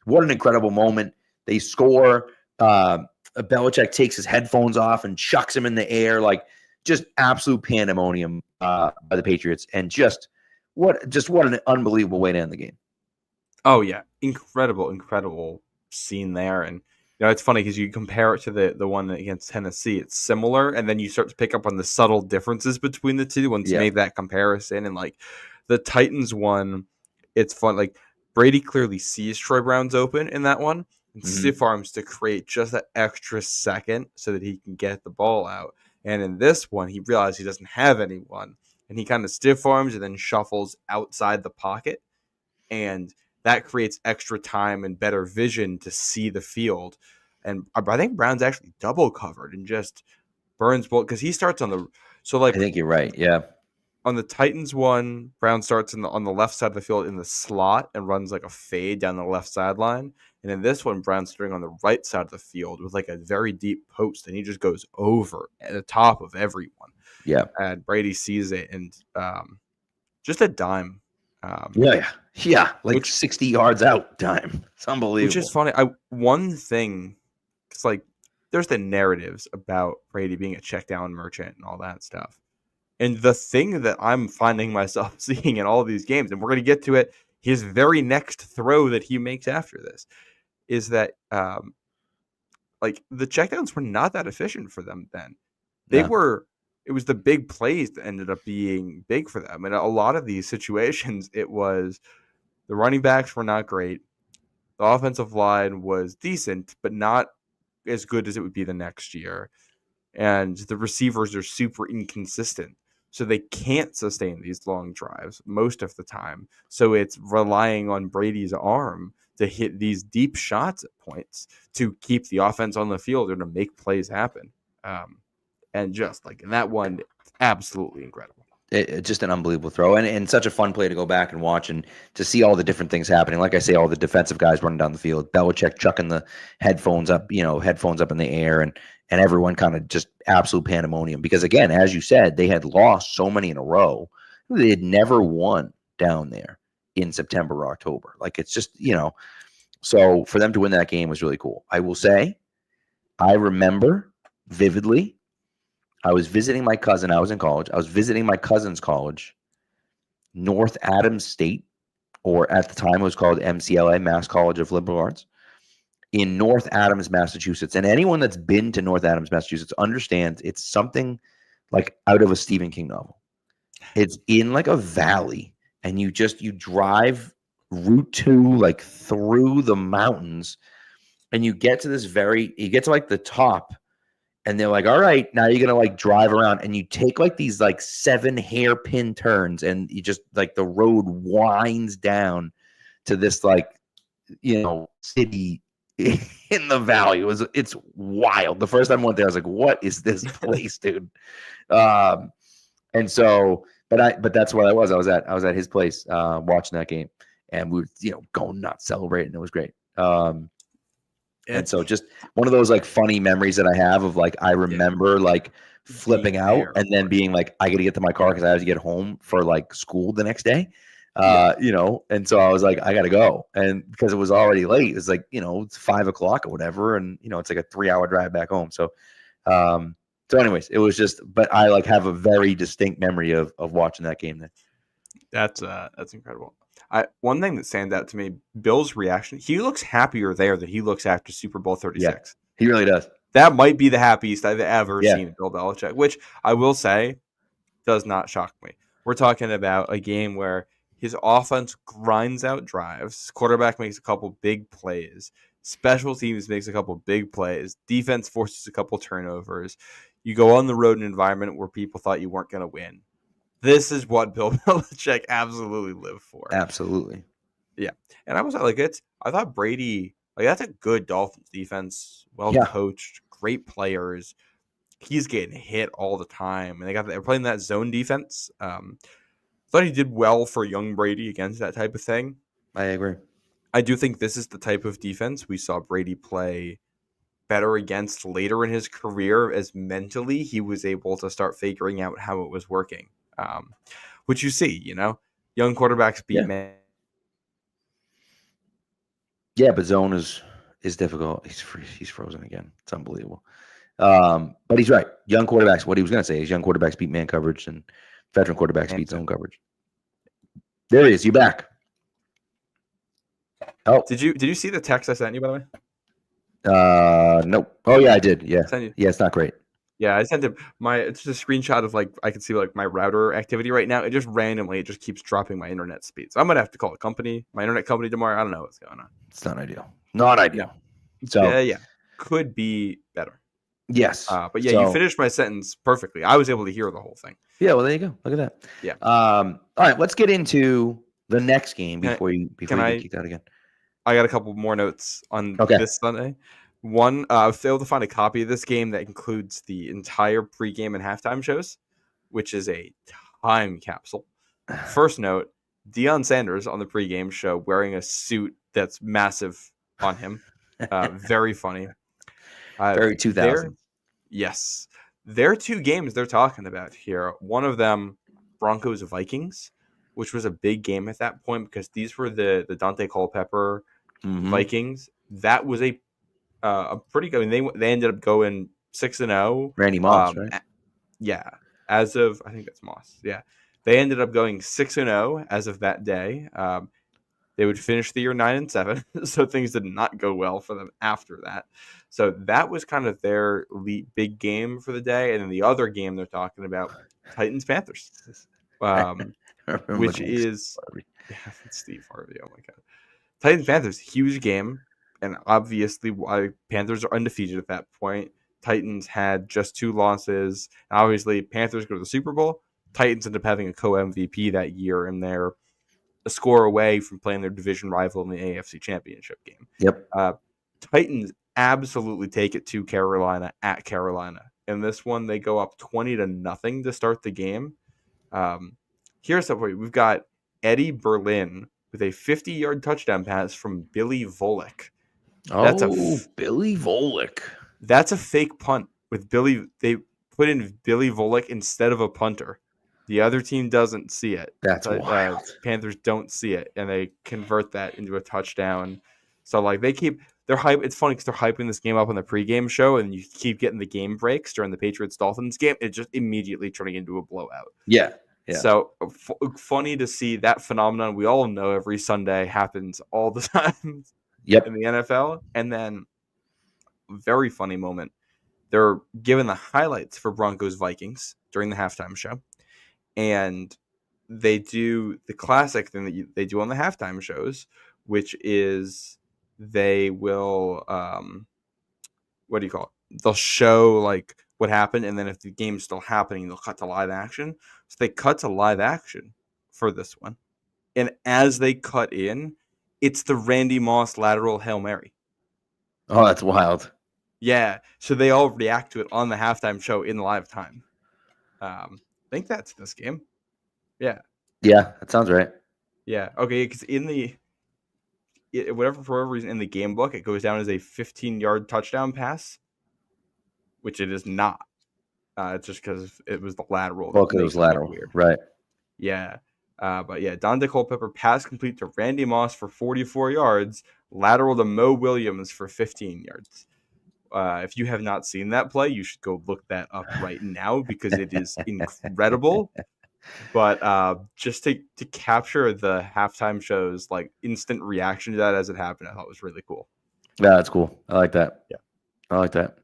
what an incredible moment. They score. Belichick takes his headphones off and chucks him in the air, like just absolute pandemonium by the Patriots. And just what an unbelievable way to end the game. Oh yeah, incredible scene there. And it's funny because you compare it to the one against Tennessee. It's similar, and then you start to pick up on the subtle differences between the two once you make that comparison. And like the Titans one, it's fun. Like Brady clearly sees Troy Brown's open in that one and stiff arms to create just that extra second so that he can get the ball out. And in this one, he realized he doesn't have anyone, and he kind of stiff arms and then shuffles outside the pocket, and that creates extra time and better vision to see the field. And I think Brown's actually double covered and just burns both because he starts on the. So like I think you're right. Yeah. On the Titans one, Brown starts on the left side of the field in the slot and runs like a fade down the left sideline. And in this one, Brown's starting on the right side of the field with like a very deep post, and he just goes over at the top of everyone. Yeah. And Brady sees it and just a dime. Like 60 yards out time. It's unbelievable. Which is funny. One thing, it's like there's the narratives about Brady being a check down merchant and all that stuff. And the thing that I'm finding myself seeing in all of these games, and we're going to get to it, his very next throw that he makes after this, is that like the checkdowns were not that efficient for them then. It was the big plays that ended up being big for them. And a lot of these situations, it was the running backs were not great. The offensive line was decent, but not as good as it would be the next year. And the receivers are super inconsistent. So they can't sustain these long drives most of the time. So it's relying on Brady's arm to hit these deep shots at points to keep the offense on the field or to make plays happen. And just like in that one, absolutely incredible. Just an unbelievable throw and such a fun play to go back and watch and to see all the different things happening. Like I say, all the defensive guys running down the field, Belichick chucking the headphones up in the air and everyone kind of just absolute pandemonium. Because again, as you said, they had lost so many in a row. They had never won down there in September or October. Like it's just, so for them to win that game was really cool. I will say, I remember vividly, I was visiting my cousin. I was in college. I was visiting my cousin's college, North Adams State, or at the time it was called MCLA, Mass College of Liberal Arts, in North Adams, Massachusetts. And anyone that's been to North Adams, Massachusetts understands it's something like out of a Stephen King novel. It's in like a valley, and you drive Route 2 like through the mountains, and you get to like the top, and they're like, all right, now you're gonna like drive around, and you take like these like 7 hairpin turns, and you just like the road winds down to this like, city in the valley. It's wild. The first time I went there, I was like, what is this place, dude? And so, but that's where I was. I was at his place watching that game, and we were going nuts, celebrating. It was great. And so just one of those like funny memories that I have of like I remember like flipping out and then being like, I got to get to my car because I have to get home for like school the next day. And so I was like, I got to go, and because it was already late, it was like it's 5 o'clock or whatever, and it's like a 3-hour drive back home. So, anyways, it was just, but I like have a very distinct memory of watching that game then. That's incredible. One thing that stands out to me, Bill's reaction. He looks happier there than he looks after Super Bowl 36. Yeah, he really does. That might be the happiest I've ever seen Bill Belichick, which I will say does not shock me. We're talking about a game where his offense grinds out drives, quarterback makes a couple big plays, special teams makes a couple big plays, defense forces a couple turnovers. You go on the road in an environment where people thought you weren't going to win. This is what Bill Belichick absolutely lived for. Absolutely. Yeah. And I was like, I thought Brady, like, that's a good Dolphins defense, well coached, great players. He's getting hit all the time. And they're playing that zone defense. Thought he did well for young Brady against that type of thing. I agree. I do think this is the type of defense we saw Brady play better against later in his career, as mentally he was able to start figuring out how it was working. Which you see, young quarterbacks beat man. Yeah, but zone is difficult. He's frozen again. It's unbelievable. But he's right. Young quarterbacks. What he was going to say is young quarterbacks beat man coverage, and veteran quarterbacks beat zone coverage. There he is. You back? Oh, did you see the text I sent you, by the way? Nope. Oh yeah, I did. Yeah, yeah. It's not great. Yeah, I sent him it's just a screenshot of like I can see like my router activity right now. It just keeps dropping my internet speed. So I'm gonna have to call my internet company tomorrow. I don't know what's going on. It's not ideal. Not ideal. So yeah, could be better. Yes. But yeah, you finished my sentence perfectly. I was able to hear the whole thing. Yeah. Well, there you go. Look at that. Yeah. All right. Let's get into the next game before you get kicked out again. I got a couple more notes on this Sunday. One, I was able to find a copy of this game that includes the entire pregame and halftime shows, which is a time capsule. First note, Deion Sanders on the pregame show wearing a suit that's massive on him. Very funny. Very 2000. Yes. There are 2 games they're talking about here. One of them, Broncos-Vikings, which was a big game at that point because these were the Dante Culpepper Vikings. That was a pretty good. I mean, they ended up going 6-0. Randy Moss, right? Yeah, as of I think that's Moss. Yeah, they ended up going 6-0 as of that day. They would finish the year 9-7, so things did not go well for them after that. So that was kind of their big game for the day, and then the other game they're talking about, Titans Panthers, which is Steve Harvey. Oh my god, Titans Panthers, huge game. And obviously, Panthers are undefeated at that point. Titans had just 2 losses. Obviously, Panthers go to the Super Bowl. Titans end up having a co-MVP that year, and they're a score away from playing their division rival in the AFC Championship game. Yep. Titans absolutely take it to Carolina at Carolina. In this one, they go up 20-0 to start the game. Here's the point. We've got Eddie Berlin with a 50-yard touchdown pass from Billy Volek. Billy Volek. That's a fake punt with Billy. They put in Billy Volek instead of a punter. The other team doesn't see it. That's wild. Panthers don't see it, and they convert that into a touchdown. So like they keep they're hype. It's funny because they're hyping this game up on the pregame show, and you keep getting the game breaks during the Patriots Dolphins game. It's just immediately turning into a blowout. Yeah. So funny to see that phenomenon. We all know every Sunday happens all the time Yep. in the NFL. And then very funny moment. They're given the highlights for Broncos Vikings during the halftime show. And they do the classic thing that they do on the halftime shows, which is they will, what do you call it? They'll show like what happened, and then if the game's still happening, they'll cut to live action. So they cut to live action for this one. And as they cut in, it's the Randy Moss lateral Hail Mary. Oh, that's wild. Yeah. So they all react to it on the halftime show in live time. I think that's this game. Yeah. Yeah, that sounds right. Yeah. Okay. Because for whatever reason, in the game book, it goes down as a 15-yard touchdown pass, which it is not. It's just because it was the lateral. Well, because it was lateral. Weird. Right. Yeah. But yeah, Dante Culpepper pass complete to Randy Moss for 44 yards, lateral to Mo Williams for 15 yards. If you have not seen that play, you should go look that up right now because it is incredible. But just to capture the halftime show's like instant reaction to that as it happened, I thought was really cool. Yeah, that's cool. I like that. Yeah. I like that.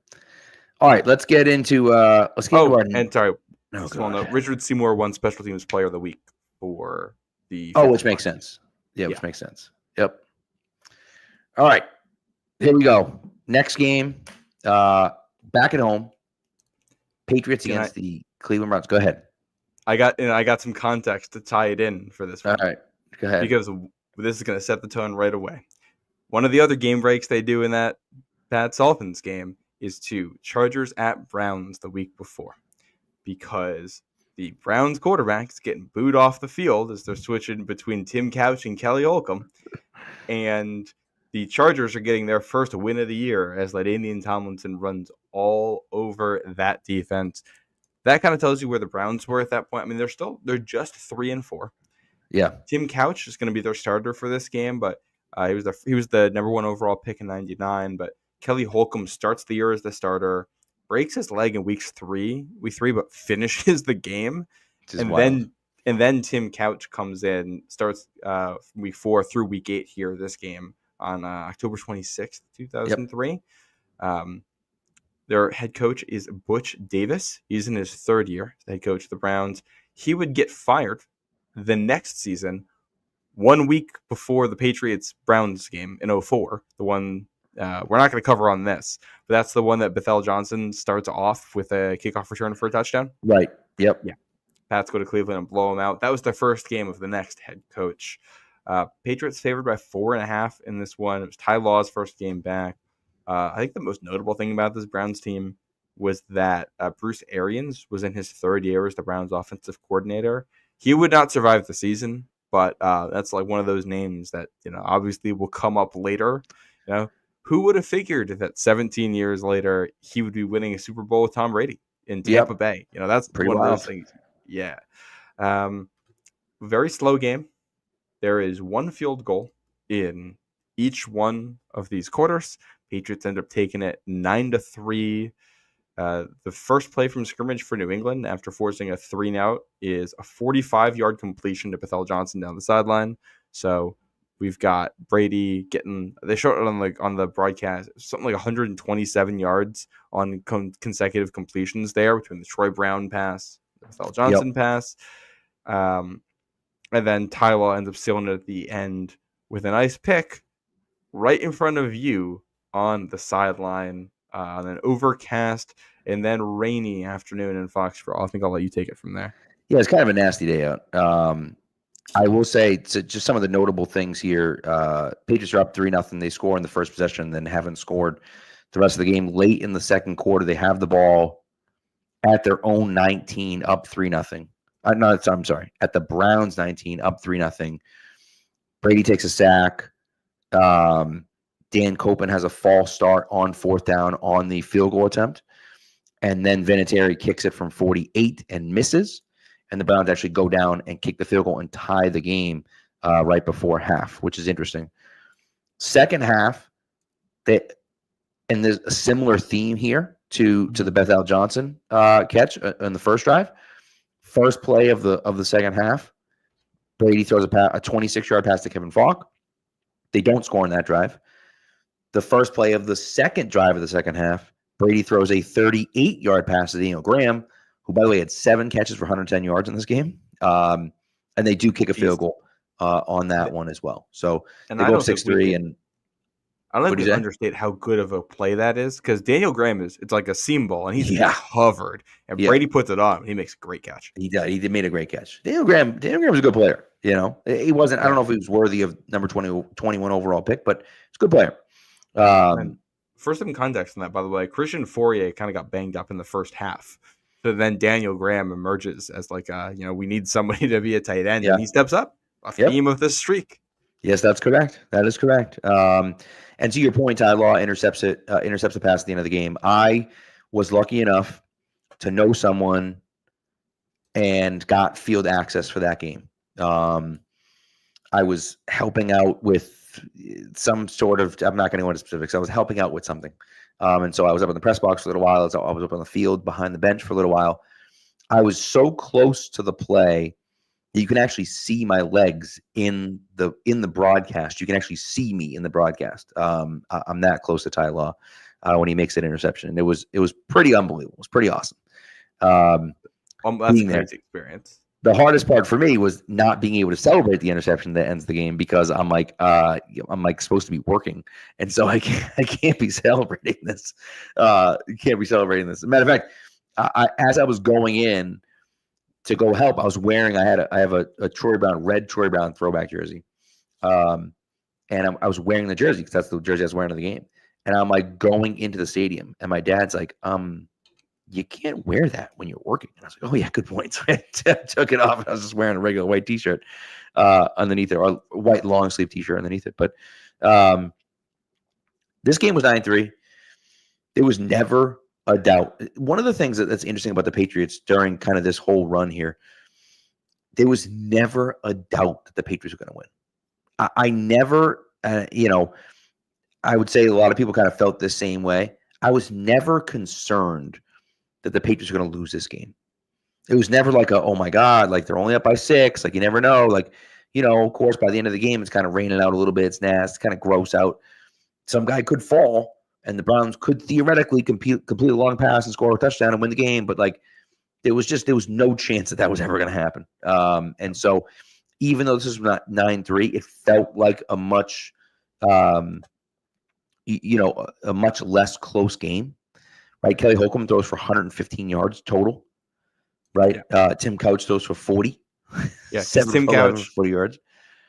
All right, let's get into our. And sorry, Richard Seymour won Special Teams Player of the Week for the. Which makes sense. Yeah, which makes sense. Yep. All right, here we go. Next game, back at home, Patriots against the Cleveland Browns. Go ahead. I got some context to tie it in for this one. All right, go ahead. Because this is going to set the tone right away. One of the other game breaks they do in that Dolphins game is to Chargers at Browns the week before, because the Browns quarterback is getting booed off the field as they're switching between Tim Couch and Kelly Holcomb, and the Chargers are getting their first win of the year as LaDainian Tomlinson runs all over that defense. That kind of tells you where the Browns were at that point. I mean, they're just 3-4. Yeah. Tim Couch is going to be their starter for this game, but he was the number 1 overall pick in '99. But Kelly Holcomb starts the year as the starter, breaks his leg in week 3, but finishes the game, and then Tim Couch comes in, starts week 4 through week 8 here this game on October 26th, 2003. Yep. Their head coach is Butch Davis. He's in his 3rd year as head coach of the Browns. He would get fired the next season, 1 week before the Patriots-Browns game in 2004. The one we're not going to cover on this, but that's the one that Bethel Johnson starts off with a kickoff return for a touchdown. Right. Yep. Yeah. Pats go to Cleveland and blow them out. That was their first game of the next head coach. Patriots favored by 4.5 in this one. It was Ty Law's first game back. I think the most notable thing about this Browns team was that Bruce Arians was in his 3rd year as the Browns offensive coordinator. He would not survive the season, but that's like one of those names that, obviously will come up later. Who would have figured that 17 years later he would be winning a Super Bowl with Tom Brady in Tampa Bay? That's pretty one wild. of those things. Yeah. Very slow game. There is 1 field goal in each one of these quarters. Patriots end up taking it 9-3. The first play from scrimmage for New England after forcing a 3-and-out is a 45-yard completion to Bethel Johnson down the sideline. So we've got Brady getting. They showed it on the broadcast, something like 127 yards on consecutive completions there between the Troy Brown pass, the Bethel Johnson pass, and then Tyler ends up sealing it at the end with a nice pick right in front of you on the sideline on an overcast and then rainy afternoon in Foxborough. I think I'll let you take it from there. Yeah, it's kind of a nasty day out. I will say just some of the notable things here. Patriots are up 3-0. They score in the first possession, then haven't scored the rest of the game. Late in the second quarter, they have the ball at their own 19, up 3-0. I'm sorry, at the Browns 19, up 3-0. Brady takes a sack. Dan Copen has a false start on 4th down on the field goal attempt. And then Vinatieri kicks it from 48 and misses. And the Browns actually go down and kick the field goal and tie the game right before half, which is interesting. Second half, They, and there's a similar theme here to the Bethel Johnson catch in the first drive. First play of the second half, Brady throws a 26-yard pass to Kevin Falk. They don't score in that drive. The first play of the second drive of the second half, Brady throws a 38-yard pass to Daniel Graham, who, by the way, had 7 catches for 110 yards in this game. And they do kick a field goal on that one as well. So they go up 6-3. And I don't think we can understate how good of a play that is, because Daniel Graham it's like a seam ball, and he's covered, and Brady puts it on, and he makes a great catch. He did. He made a great catch. Daniel Graham was a good player. You know, he wasn't. I don't know if he was worthy of number 21 overall pick, but he's a good player. For some context on that, by the way, Christian Fourier kind of got banged up in the first half. So then Daniel Graham emerges as like, we need somebody to be a tight end, and he steps up, a theme of this streak. Yes, that's correct. That is correct. And to your point, Ty Law intercepts a pass at the end of the game. I was lucky enough to know someone and got field access for that game. I was helping out with some sort of, I'm not going to go into specifics. I was helping out with something. And so I was up in the press box for a little while. I was up on the field behind the bench for a little while. I was so close to the play that you can actually see my legs in the broadcast. You can actually see me in the broadcast. I'm that close to Ty Law when he makes that interception. And it was pretty unbelievable. It was pretty awesome. That's a crazy experience. The hardest part for me was not being able to celebrate the interception that ends the game, because I'm like supposed to be working, and so I can't be celebrating this. As a matter of fact, as I was going in to go help, I was wearing. I have a red Troy Brown throwback jersey, and I was wearing the jersey because that's the jersey I was wearing to the game. And I'm like going into the stadium, and my dad's like, you can't wear that when you're working. And I was like, oh yeah, good point. So I took it off, and I was just wearing a regular white t-shirt underneath it, or a white long sleeve t-shirt underneath it. But this game was 9-3. There was never a doubt. One of the things that's interesting about the Patriots during kind of this whole run here, there was never a doubt that the Patriots were going to win. I never, I would say a lot of people kind of felt the same way. I was never concerned that the Patriots are going to lose this game. It was never like oh my God, like they're only up by 6. Like you never know. Like, of course, by the end of the game, it's kind of raining out a little bit. It's nasty. It's kind of gross out. Some guy could fall, and the Browns could theoretically complete a long pass and score a touchdown and win the game. But like, there was no chance that was ever going to happen. And so even though this is not 9-3, it felt like a much, a much less close game. Right, Kelly Holcomb throws for 115 yards total. Right, Tim Couch throws for 40. Yeah, Tim Couch 40 yards.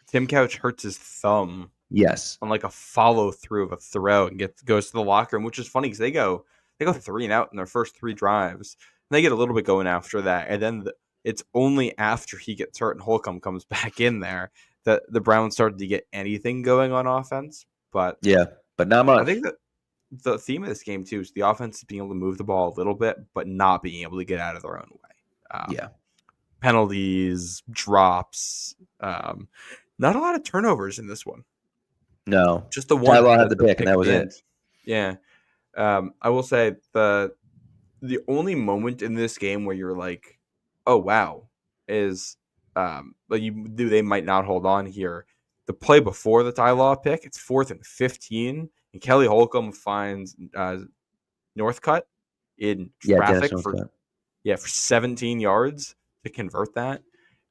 Tim Couch hurts his thumb. Yes, on like a follow through of a throw and goes to the locker room, which is funny because they go 3 and out in their first 3 drives. And they get a little bit going after that, and then it's only after he gets hurt and Holcomb comes back in there that the Browns started to get anything going on offense. But not much. I think that the theme of this game too is the offense being able to move the ball a little bit, but not being able to get out of their own way. Penalties, drops, not a lot of turnovers in this one. No, just the one. Tyler had the pick, and that was it. Yeah, I will say the only moment in this game where you're like, "Oh wow," is they might not hold on here. The play before the Ty Law pick, it's 4th and 15. And Kelly Holcomb finds Northcutt in traffic for 17 yards to convert that.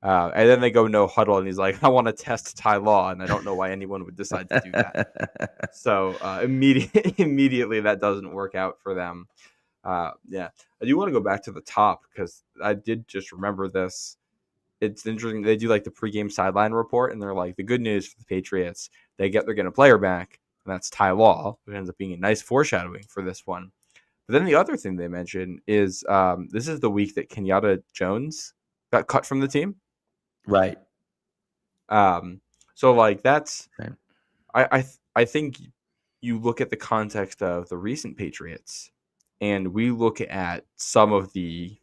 And then they go no huddle, and he's like, I want to test Ty Law, and I don't know why anyone would decide to do that. So immediately that doesn't work out for them. I do want to go back to the top because I did just remember this. It's interesting. They do like the pregame sideline report, and they're like, the good news for the Patriots, they're getting a player back. And that's Ty Law, which ends up being a nice foreshadowing for this one. But then the other thing they mentioned is this is the week that Kenyatta Jones got cut from the team. Right. So like that's right. I think you look at the context of the recent Patriots, and we look at some of the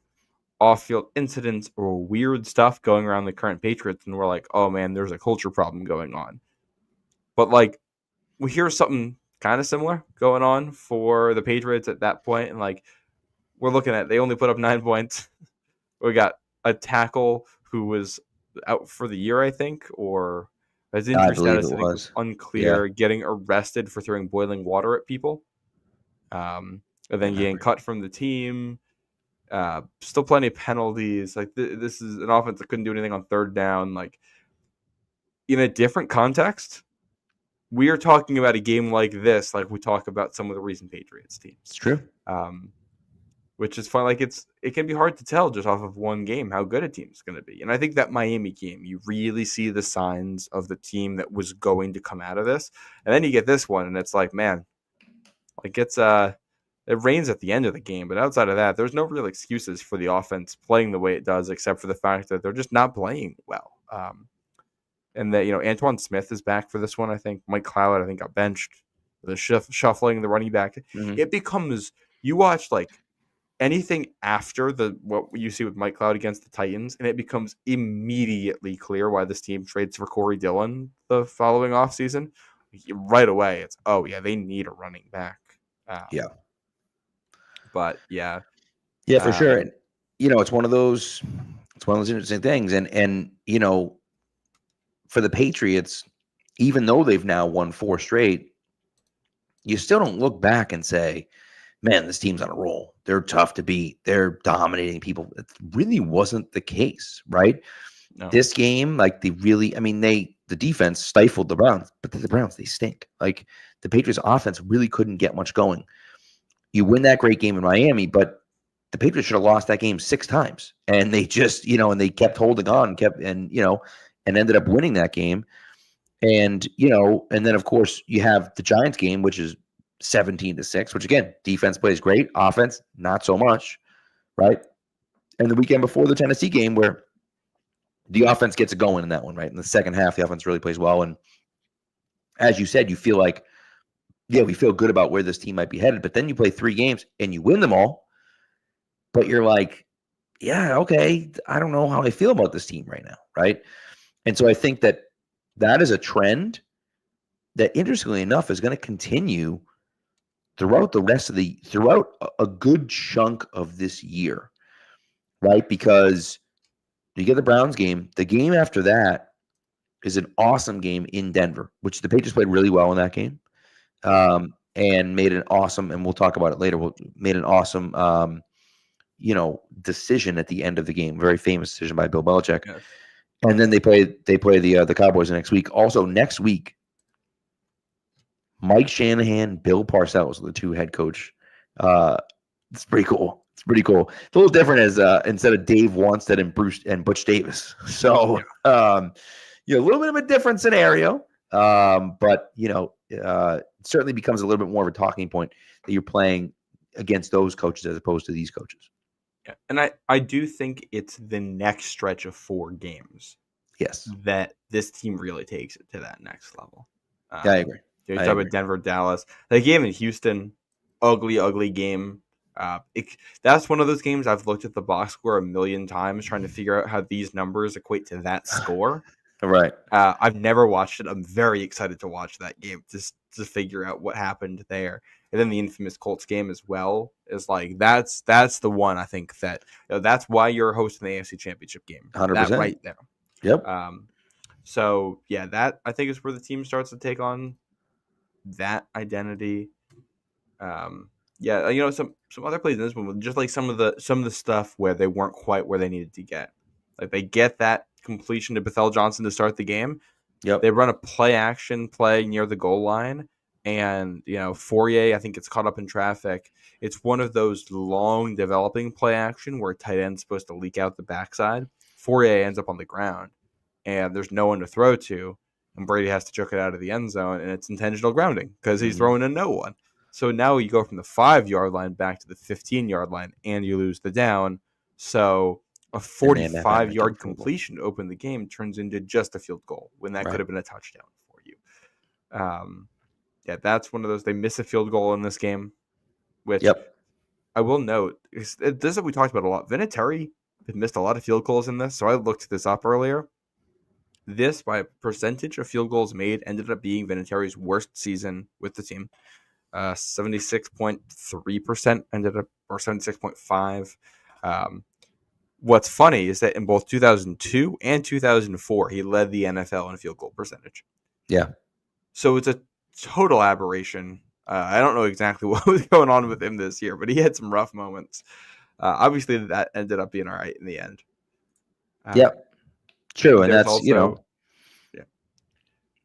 off-field incidents or weird stuff going around the current Patriots, and we're like, oh man, there's a culture problem going on. But like, we hear something kind of similar going on for the Patriots at that point, and like we're looking at, they only put up 9 points. We got a tackle who was out for the year, I think, or his I injury believe status it I think was was. Yeah, unclear. Getting arrested for throwing boiling water at people, and then getting remember. cut from the team. Still plenty of penalties. Like this is an offense that couldn't do anything on third down. Like in a different context, we are talking about a game like this, like we talk about some of the recent Patriots It's teams, true. which is fun. Like it can be hard to tell just off of one game how good a team is going to be. And I think that Miami game, you really see the signs of the team that was going to come out of this, and then you get this one, and it's like, man, like it rains at the end of the game, but outside of that, there's no real excuses for the offense playing the way it does, except for the fact that they're just not playing well. And that, Antoine Smith is back for this one. I think Mike Cloud, I think, got benched. The shuffling the running back, Hmm. it becomes, you watch like anything after what you see with Mike Cloud against the Titans, and it becomes immediately clear why this team trades for Corey Dillon the following offseason. Right away, it's, oh yeah, they need a running back. Yeah, But yeah, yeah, for sure. um, And it's one of those. It's one of those interesting things. And for the Patriots, even though they've now won 4 straight, you still don't look back and say, man, this team's on a roll. They're tough to beat. They're dominating people. It really wasn't the case, right? no, This game, like the defense stifled the Browns, but the Browns, they stink. Like the Patriots offense really couldn't get much going. You win that great game in Miami, but the Patriots should have lost that game 6 times. And they just, and they kept holding on, and ended up winning that game. And, and then of course you have the Giants game, which is 17-6, which again, defense plays great, offense, not so much, right? And the weekend before the Tennessee game where the offense gets it going in that one, right? In the second half, the offense really plays well. And as you said, you feel like, yeah, we feel good about where this team might be headed. But then you play 3 games and you win them all. But you're like, yeah, okay, I don't know how I feel about this team right now, right? And so I think that is a trend that, interestingly enough, is going to continue throughout a good chunk of this year, right? Because you get the Browns game, the game after that is an awesome game in Denver, which the Patriots played really well in that game, and made an awesome, and we'll talk about it later. Made an awesome, decision at the end of the game, very famous decision by Bill Belichick. yes. And then they play the Cowboys the next week. Also next week, Mike Shanahan, Bill Parcells, the 2 head coach. It's pretty cool. It's pretty cool. It's a little different as instead of Dave Wanstead and Butch Davis. So a little bit of a different scenario. But it certainly becomes a little bit more of a talking point that you're playing against those coaches as opposed to these coaches. Yeah. And I do think it's the next stretch of 4 games Yes, that this team really takes it to that next level. I agree. You I talk agree. about Denver, Dallas. The game in Houston, ugly game. That's one of those games I've looked at the box score a million times trying to figure out how these numbers equate to that score. Right. I've never watched it. I'm very excited to watch that game just to figure out what happened there. And then the infamous Colts game as well is like that's the one I think that that's why you're hosting the AFC Championship game. 100%. That right there. Yep. So yeah, that I think is where the team starts to take on that identity. Some other plays in this one, just like some of the stuff where they weren't quite where they needed to get. Like they get that completion to Bethel Johnson to start the game. Yep. They run a play action play near the goal line, and Fourier, I think, gets caught up in traffic. It's one of those long developing play action where a tight end's supposed to leak out the backside. Fourier ends up on the ground, and there's no one to throw to, and Brady has to chuck it out of the end zone, and it's intentional grounding because he's throwing to no one. So now you go from the 5-yard line back to the 15-yard line, and you lose the down. So a 45-yard completion to open the game turns into just a field goal when that could have been a touchdown for you. That's one of those. They miss a field goal in this game, which I will note. This is what we talked about a lot. Vinatieri had missed a lot of field goals in this, so I looked this up earlier. this, by percentage of field goals made, ended up being Vinatieri's worst season with the team. 76.3% ended up, or 76.5. What's funny is that in both 2002 and 2004, he led the NFL in field goal percentage. Yeah. So it's a total aberration. I don't know exactly what was going on with him this year, but he had some rough moments. Obviously, that ended up being all right in the end. Yep. True, and There's that's also, yeah.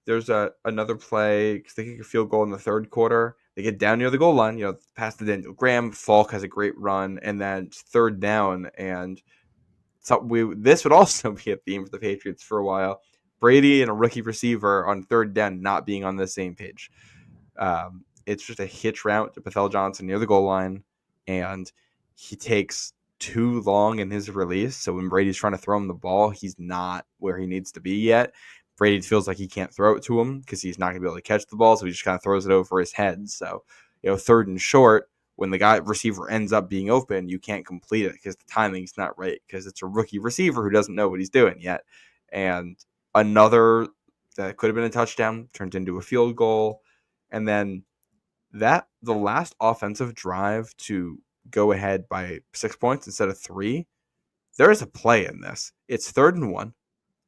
There's another play because they kick a field goal in the third quarter. They get down near the goal line, past the Daniel Graham. Falk has a great run, and then it's third down. And this would also be a theme for the Patriots for a while. Brady and a rookie receiver on third down not being on the same page. It's just a hitch route to Patel Johnson near the goal line, and he takes too long in his release. So when Brady's trying to throw him the ball, he's not where he needs to be yet. Brady feels like he can't throw it to him because he's not going to be able to catch the ball, so he just kind of throws it over his head. So, third and short, when the guy receiver ends up being open, you can't complete it because the timing's not right because it's a rookie receiver who doesn't know what he's doing yet. And another that could have been a touchdown turned into a field goal. And then the last offensive drive to go ahead by 6 points instead of 3, there is a play in this. It's 3rd and 1.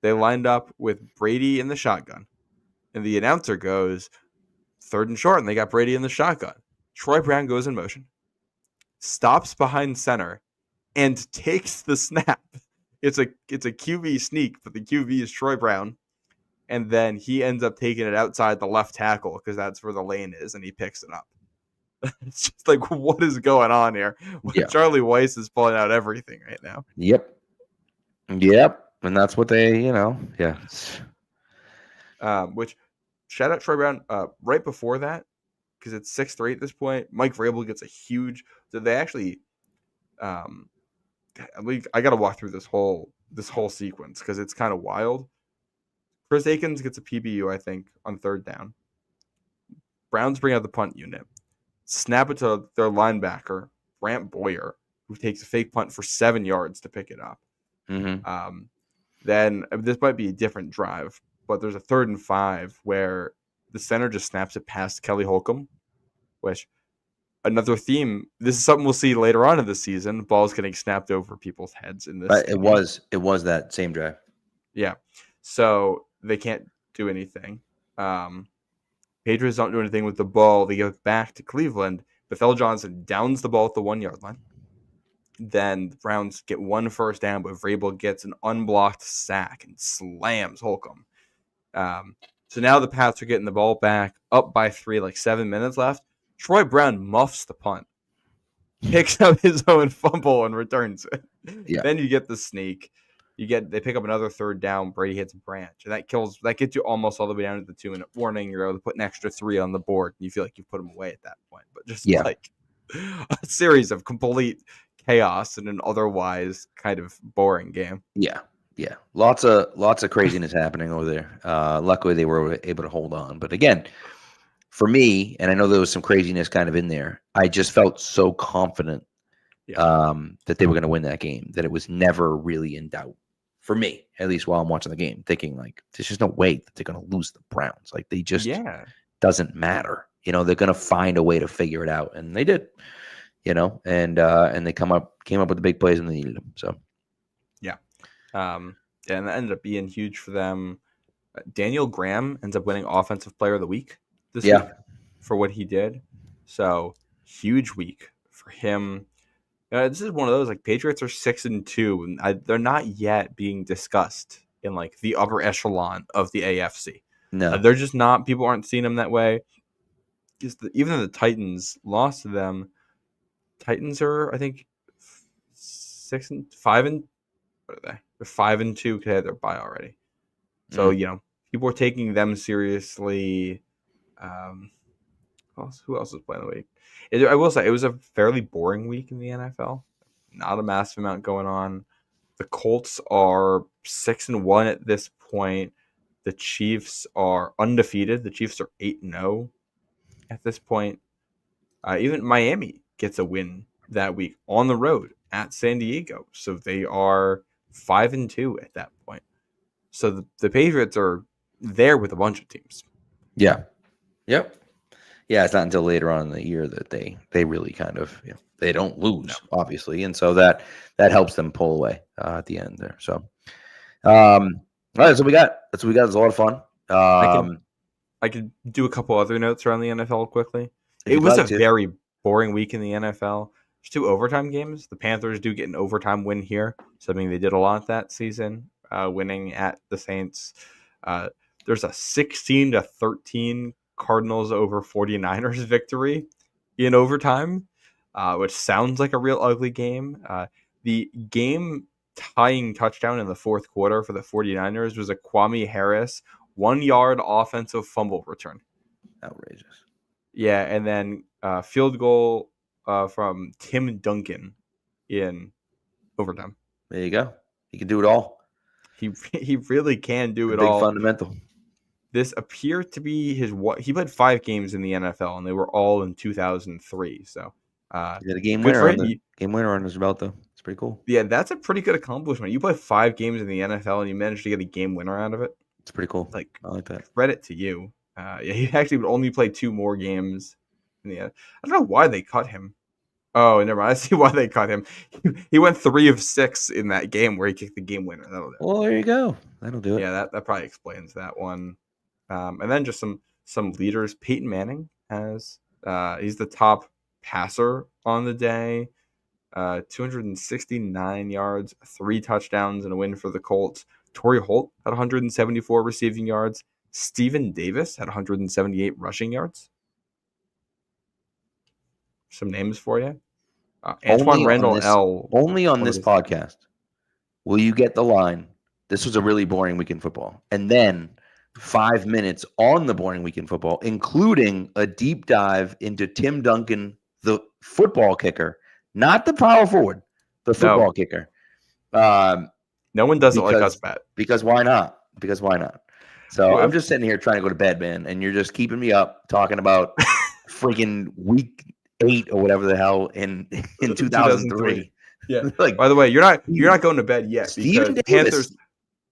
They lined up with Brady in the shotgun. And the announcer goes, 3rd and short, and they got Brady in the shotgun. Troy Brown goes in motion, stops behind center, and takes the snap. It's a QB sneak, but the QB is Troy Brown. And then he ends up taking it outside the left tackle because that's where the lane is, and he picks it up. It's just like, what is going on here? Yeah. Charlie Weiss is pulling out everything right now. Yep. And that's what they, yeah. Which, shout out Troy Brown. Right before that, because it's 6-3 at this point, Mike Vrabel gets a huge. So they actually, I got to walk through this whole sequence because it's kind of wild. Chris Akins gets a PBU, I think, on 3rd down. Browns bring out the punt unit, snap it to their linebacker, Brant Boyer, who takes a fake punt for 7 yards to pick it up. Mm-hmm. Then this might be a different drive, but there's a 3rd and 5 where the center just snaps it past Kelly Holcomb, which another theme. This is something we'll see later on in the season. Balls getting snapped over people's heads in this. But it was that same drive. Yeah. So they can't do anything. Patriots don't do anything with the ball. They give it back to Cleveland. Patel Johnson downs the ball at the 1-yard line. Then the Browns get 1 first down, but Vrabel gets an unblocked sack and slams Holcomb. So now the Pats are getting the ball back, up by 3, like 7 minutes left. Troy Brown muffs the punt, picks up his own fumble, and returns it. Yeah. Then you get the sneak. They pick up another 3rd down. Brady hits a branch, and that gets you almost all the way down to the 2-minute warning. You're able to put an extra 3 on the board, and you feel like you put them away at that point. But just like a series of complete chaos in an otherwise kind of boring game. Yeah. Lots of craziness happening over there. Luckily, they were able to hold on. But again, for me, and I know there was some craziness kind of in there, I just felt so confident that they were going to win that game, that it was never really in doubt. For me, at least while I'm watching the game, thinking like, there's just no way that they're going to lose the Browns. Like they just doesn't matter. They're going to find a way to figure it out, and they did. And they came up with the big plays and they needed them. So and that ended up being huge for them. Daniel Graham ends up winning Offensive Player of the Week this week for what he did. So huge week for him. This is one of those, like, Patriots are 6-2, and they're not yet being discussed in like the upper echelon of the AFC. No, they're just not. People aren't seeing them that way. Even the Titans lost to them. Titans are, I think, 6-5. What are they? They're 5-2 because they had their bye already. So people are taking them seriously. Who else is playing the week? I will say it was a fairly boring week in the NFL. Not a massive amount going on. The Colts are 6-1 at this point. The Chiefs are undefeated. The Chiefs are 8-0 at this point. Even Miami gets a win that week on the road at San Diego. So they are 5-2 at that point. So the Patriots are there with a bunch of teams. Yeah. Yep. Yeah, it's not until later on in the year that they really kind of they don't lose, obviously, and so that helps them pull away at the end there. So, all right, that's what we got. It's a lot of fun. I could do a couple other notes around the NFL quickly. If It you'd was like a to. very boring week in the NFL. There's 2 overtime games. The Panthers do get an overtime win here, something they did a lot that season, winning at the Saints. There's a 16-13 Cardinals over 49ers victory in overtime, which sounds like a real ugly game. The game tying touchdown in the fourth quarter for the 49ers was a Kwame Harris 1-yard offensive fumble return. Outrageous. Yeah, and then field goal from Tim Duncan in overtime. There you go. He can do it all. He really can do it Big all. fundamental. This appeared to be he played 5 games in the NFL, and they were all in 2003. So he had a game good winner for game winner on his belt, though. It's pretty cool. Yeah, that's a pretty good accomplishment. You play 5 games in the NFL, and you managed to get a game winner out of it. It's pretty cool. Like, I like that. Credit to you. Yeah, he actually would only play 2 more games in the end. I don't know why they cut him. Oh, never mind. I see why they cut him. He went 3 of 6 in that game where he kicked the game winner. Well, there you go. That'll do it. Yeah, that probably explains that one. And then just some leaders. Peyton Manning he's the top passer on the day. 269 yards, 3 touchdowns, and a win for the Colts. Torrey Holt had 174 receiving yards. Steven Davis had 178 rushing yards. Some names for you. Antoine Randall L. Only on this podcast will you get the line, this was a really boring week in football. And then 5 minutes on the boring week in football, including a deep dive into Tim Duncan, the football kicker, not the power forward, the football kicker. No one does it like us, Pat. Because why not? Because why not? So I'm just sitting here trying to go to bed, man, and you're just keeping me up talking about freaking week 8 or whatever the hell in 2003. Yeah. Like, by the way, you're not going to bed yet because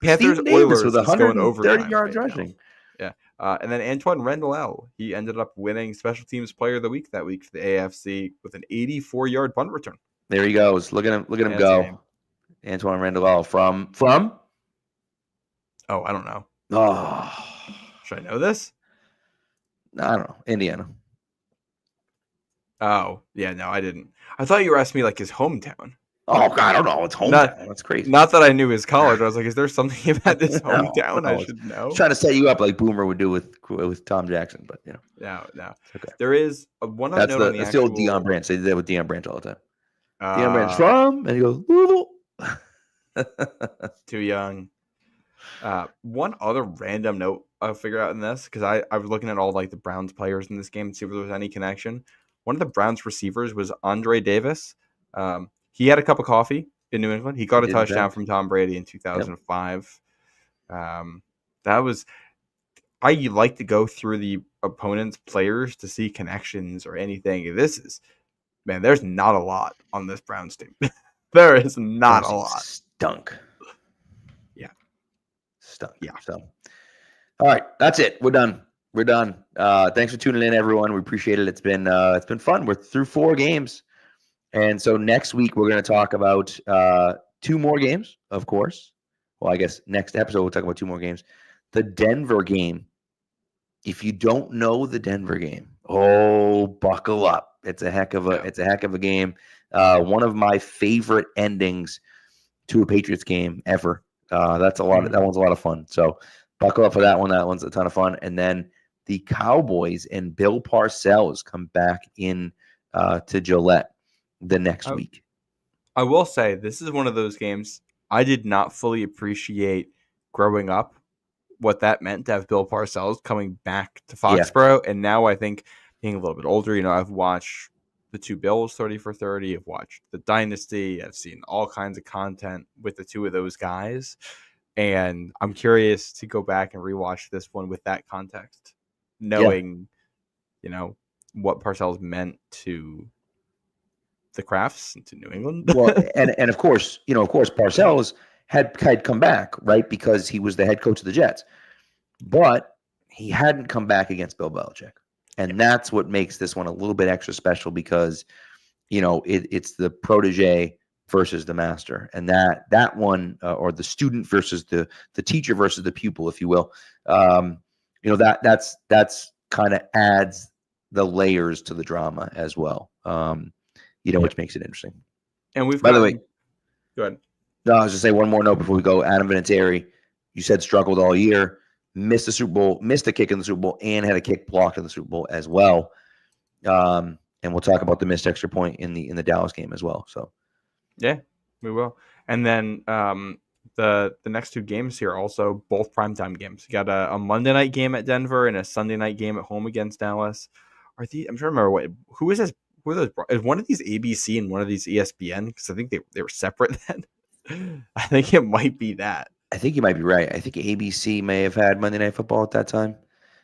Panthers Oilers with 130 yards rushing. Yeah. And then Antoine Randall L. He ended up winning Special Teams Player of the Week that week for the AFC with an 84-yard punt return. There he goes. Look at him go. Antoine Randall L. From? Oh, I don't know. Oh. Should I know this? No, I don't know. Indiana. Oh, yeah, no, I didn't. I thought you were asking me like his hometown. Oh, God, I don't know. It's hometown. That's crazy. Not that I knew his college. I was like, is there something about this hometown I should know? I was trying to set you up like Boomer would do with Tom Jackson, but No. Okay. There is one note on the That's the old Deion Branch. They did that with Deion Branch all the time. Deion Branch from, and he goes, Louisville. Too young. One other random note I'll figure out in this, because I was looking at all like the Browns players in this game to see if there was any connection. One of the Browns receivers was Andre Davis. He had a cup of coffee in New England. He got a touchdown from Tom Brady in 2005. I like to go through the opponent's players to see connections or anything. There's not a lot on this Browns team. There is not a lot. Stunk. Yeah. So, all right, that's it. We're done. Thanks for tuning in, everyone. We appreciate it. It's been fun. We're through 4 games. And so next week we're going to talk about 2 more games, of course. Well, I guess next episode we'll talk about 2 more games. The Denver game. If you don't know the Denver game, buckle up. It's a heck of a game. One of my favorite endings to a Patriots game ever. That one's a lot of fun. So buckle up for that one. That one's a ton of fun. And then the Cowboys and Bill Parcells come back in to Gillette the next week. I will say this is one of those games I did not fully appreciate growing up what that meant to have Bill Parcells coming back to Foxborough. Yeah. And now I think being a little bit older, I've watched the 2 Bills 30 for 30. I've watched the Dynasty. I've seen all kinds of content with the 2 of those guys. And I'm curious to go back and rewatch this one with that context, knowing, what Parcells meant to the Crafts and to New England. Well, and of course, Parcells had come back, right? Because he was the head coach of the Jets. But he hadn't come back against Bill Belichick. And that's what makes this one a little bit extra special because, it's the protege versus the master. And that one, or the student versus the teacher versus the pupil, if you will, that's kind of adds the layers to the drama as well, which makes it interesting. And by the way, go ahead. No, I was just say one more note before we go. Adam Vinatieri, you said struggled all year, missed the Super Bowl, missed a kick in the Super Bowl, and had a kick blocked in the Super Bowl as well. And we'll talk about the missed extra point in the Dallas game as well. So, yeah, we will. And then the next two games here also both primetime games. You got a Monday night game at Denver and a Sunday night game at home against Dallas. I'm trying to remember who is this? Who are those? Is one of these ABC and one of these ESPN? Because I think they were separate then. I think it might be that. I think you might be right. I think ABC may have had Monday Night Football at that time.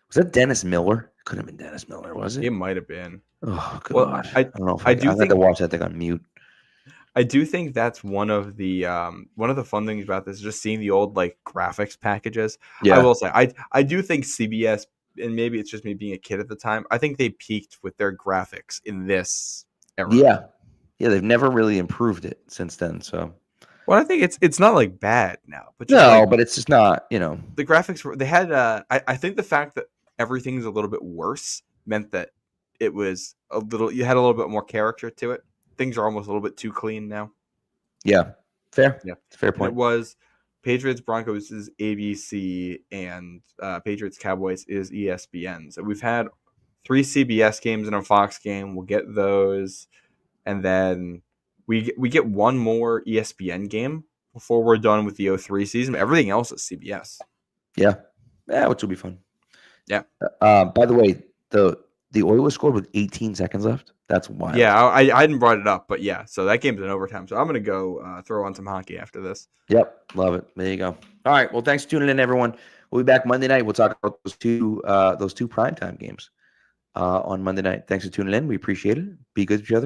Was that Dennis Miller? It couldn't have been Dennis Miller, was it? It might have been. Oh, God. Well, I don't know if I had to watch that thing on mute. I do think that's one of the fun things about this is just seeing the old graphics packages. Yeah. I will say I do think CBS, and maybe it's just me being a kid at the time, I think they peaked with their graphics in this era. Yeah. Yeah, they've never really improved it since then. So, well, I think it's not bad now, but but it's just not, the graphics they had. I think the fact that everything's a little bit worse meant that it was you had a little bit more character to it. Things are almost a little bit too clean now. Yeah, fair. Yeah, it's a fair point. And it was Patriots Broncos is ABC and Patriots Cowboys is ESPN. So we've had 3 CBS games and a Fox game. We'll get those, and then we get one more ESPN game before we're done with the 03 season. Everything else is CBS. Yeah, which will be fun. Yeah. By the way, the Oilers scored with 18 seconds left. That's wild. Yeah, I hadn't brought it up, but yeah. So that game's in overtime. So I'm gonna go throw on some hockey after this. Yep, love it. There you go. All right. Well, thanks for tuning in, everyone. We'll be back Monday night. We'll talk about those two primetime games on Monday night. Thanks for tuning in. We appreciate it. Be good to each other.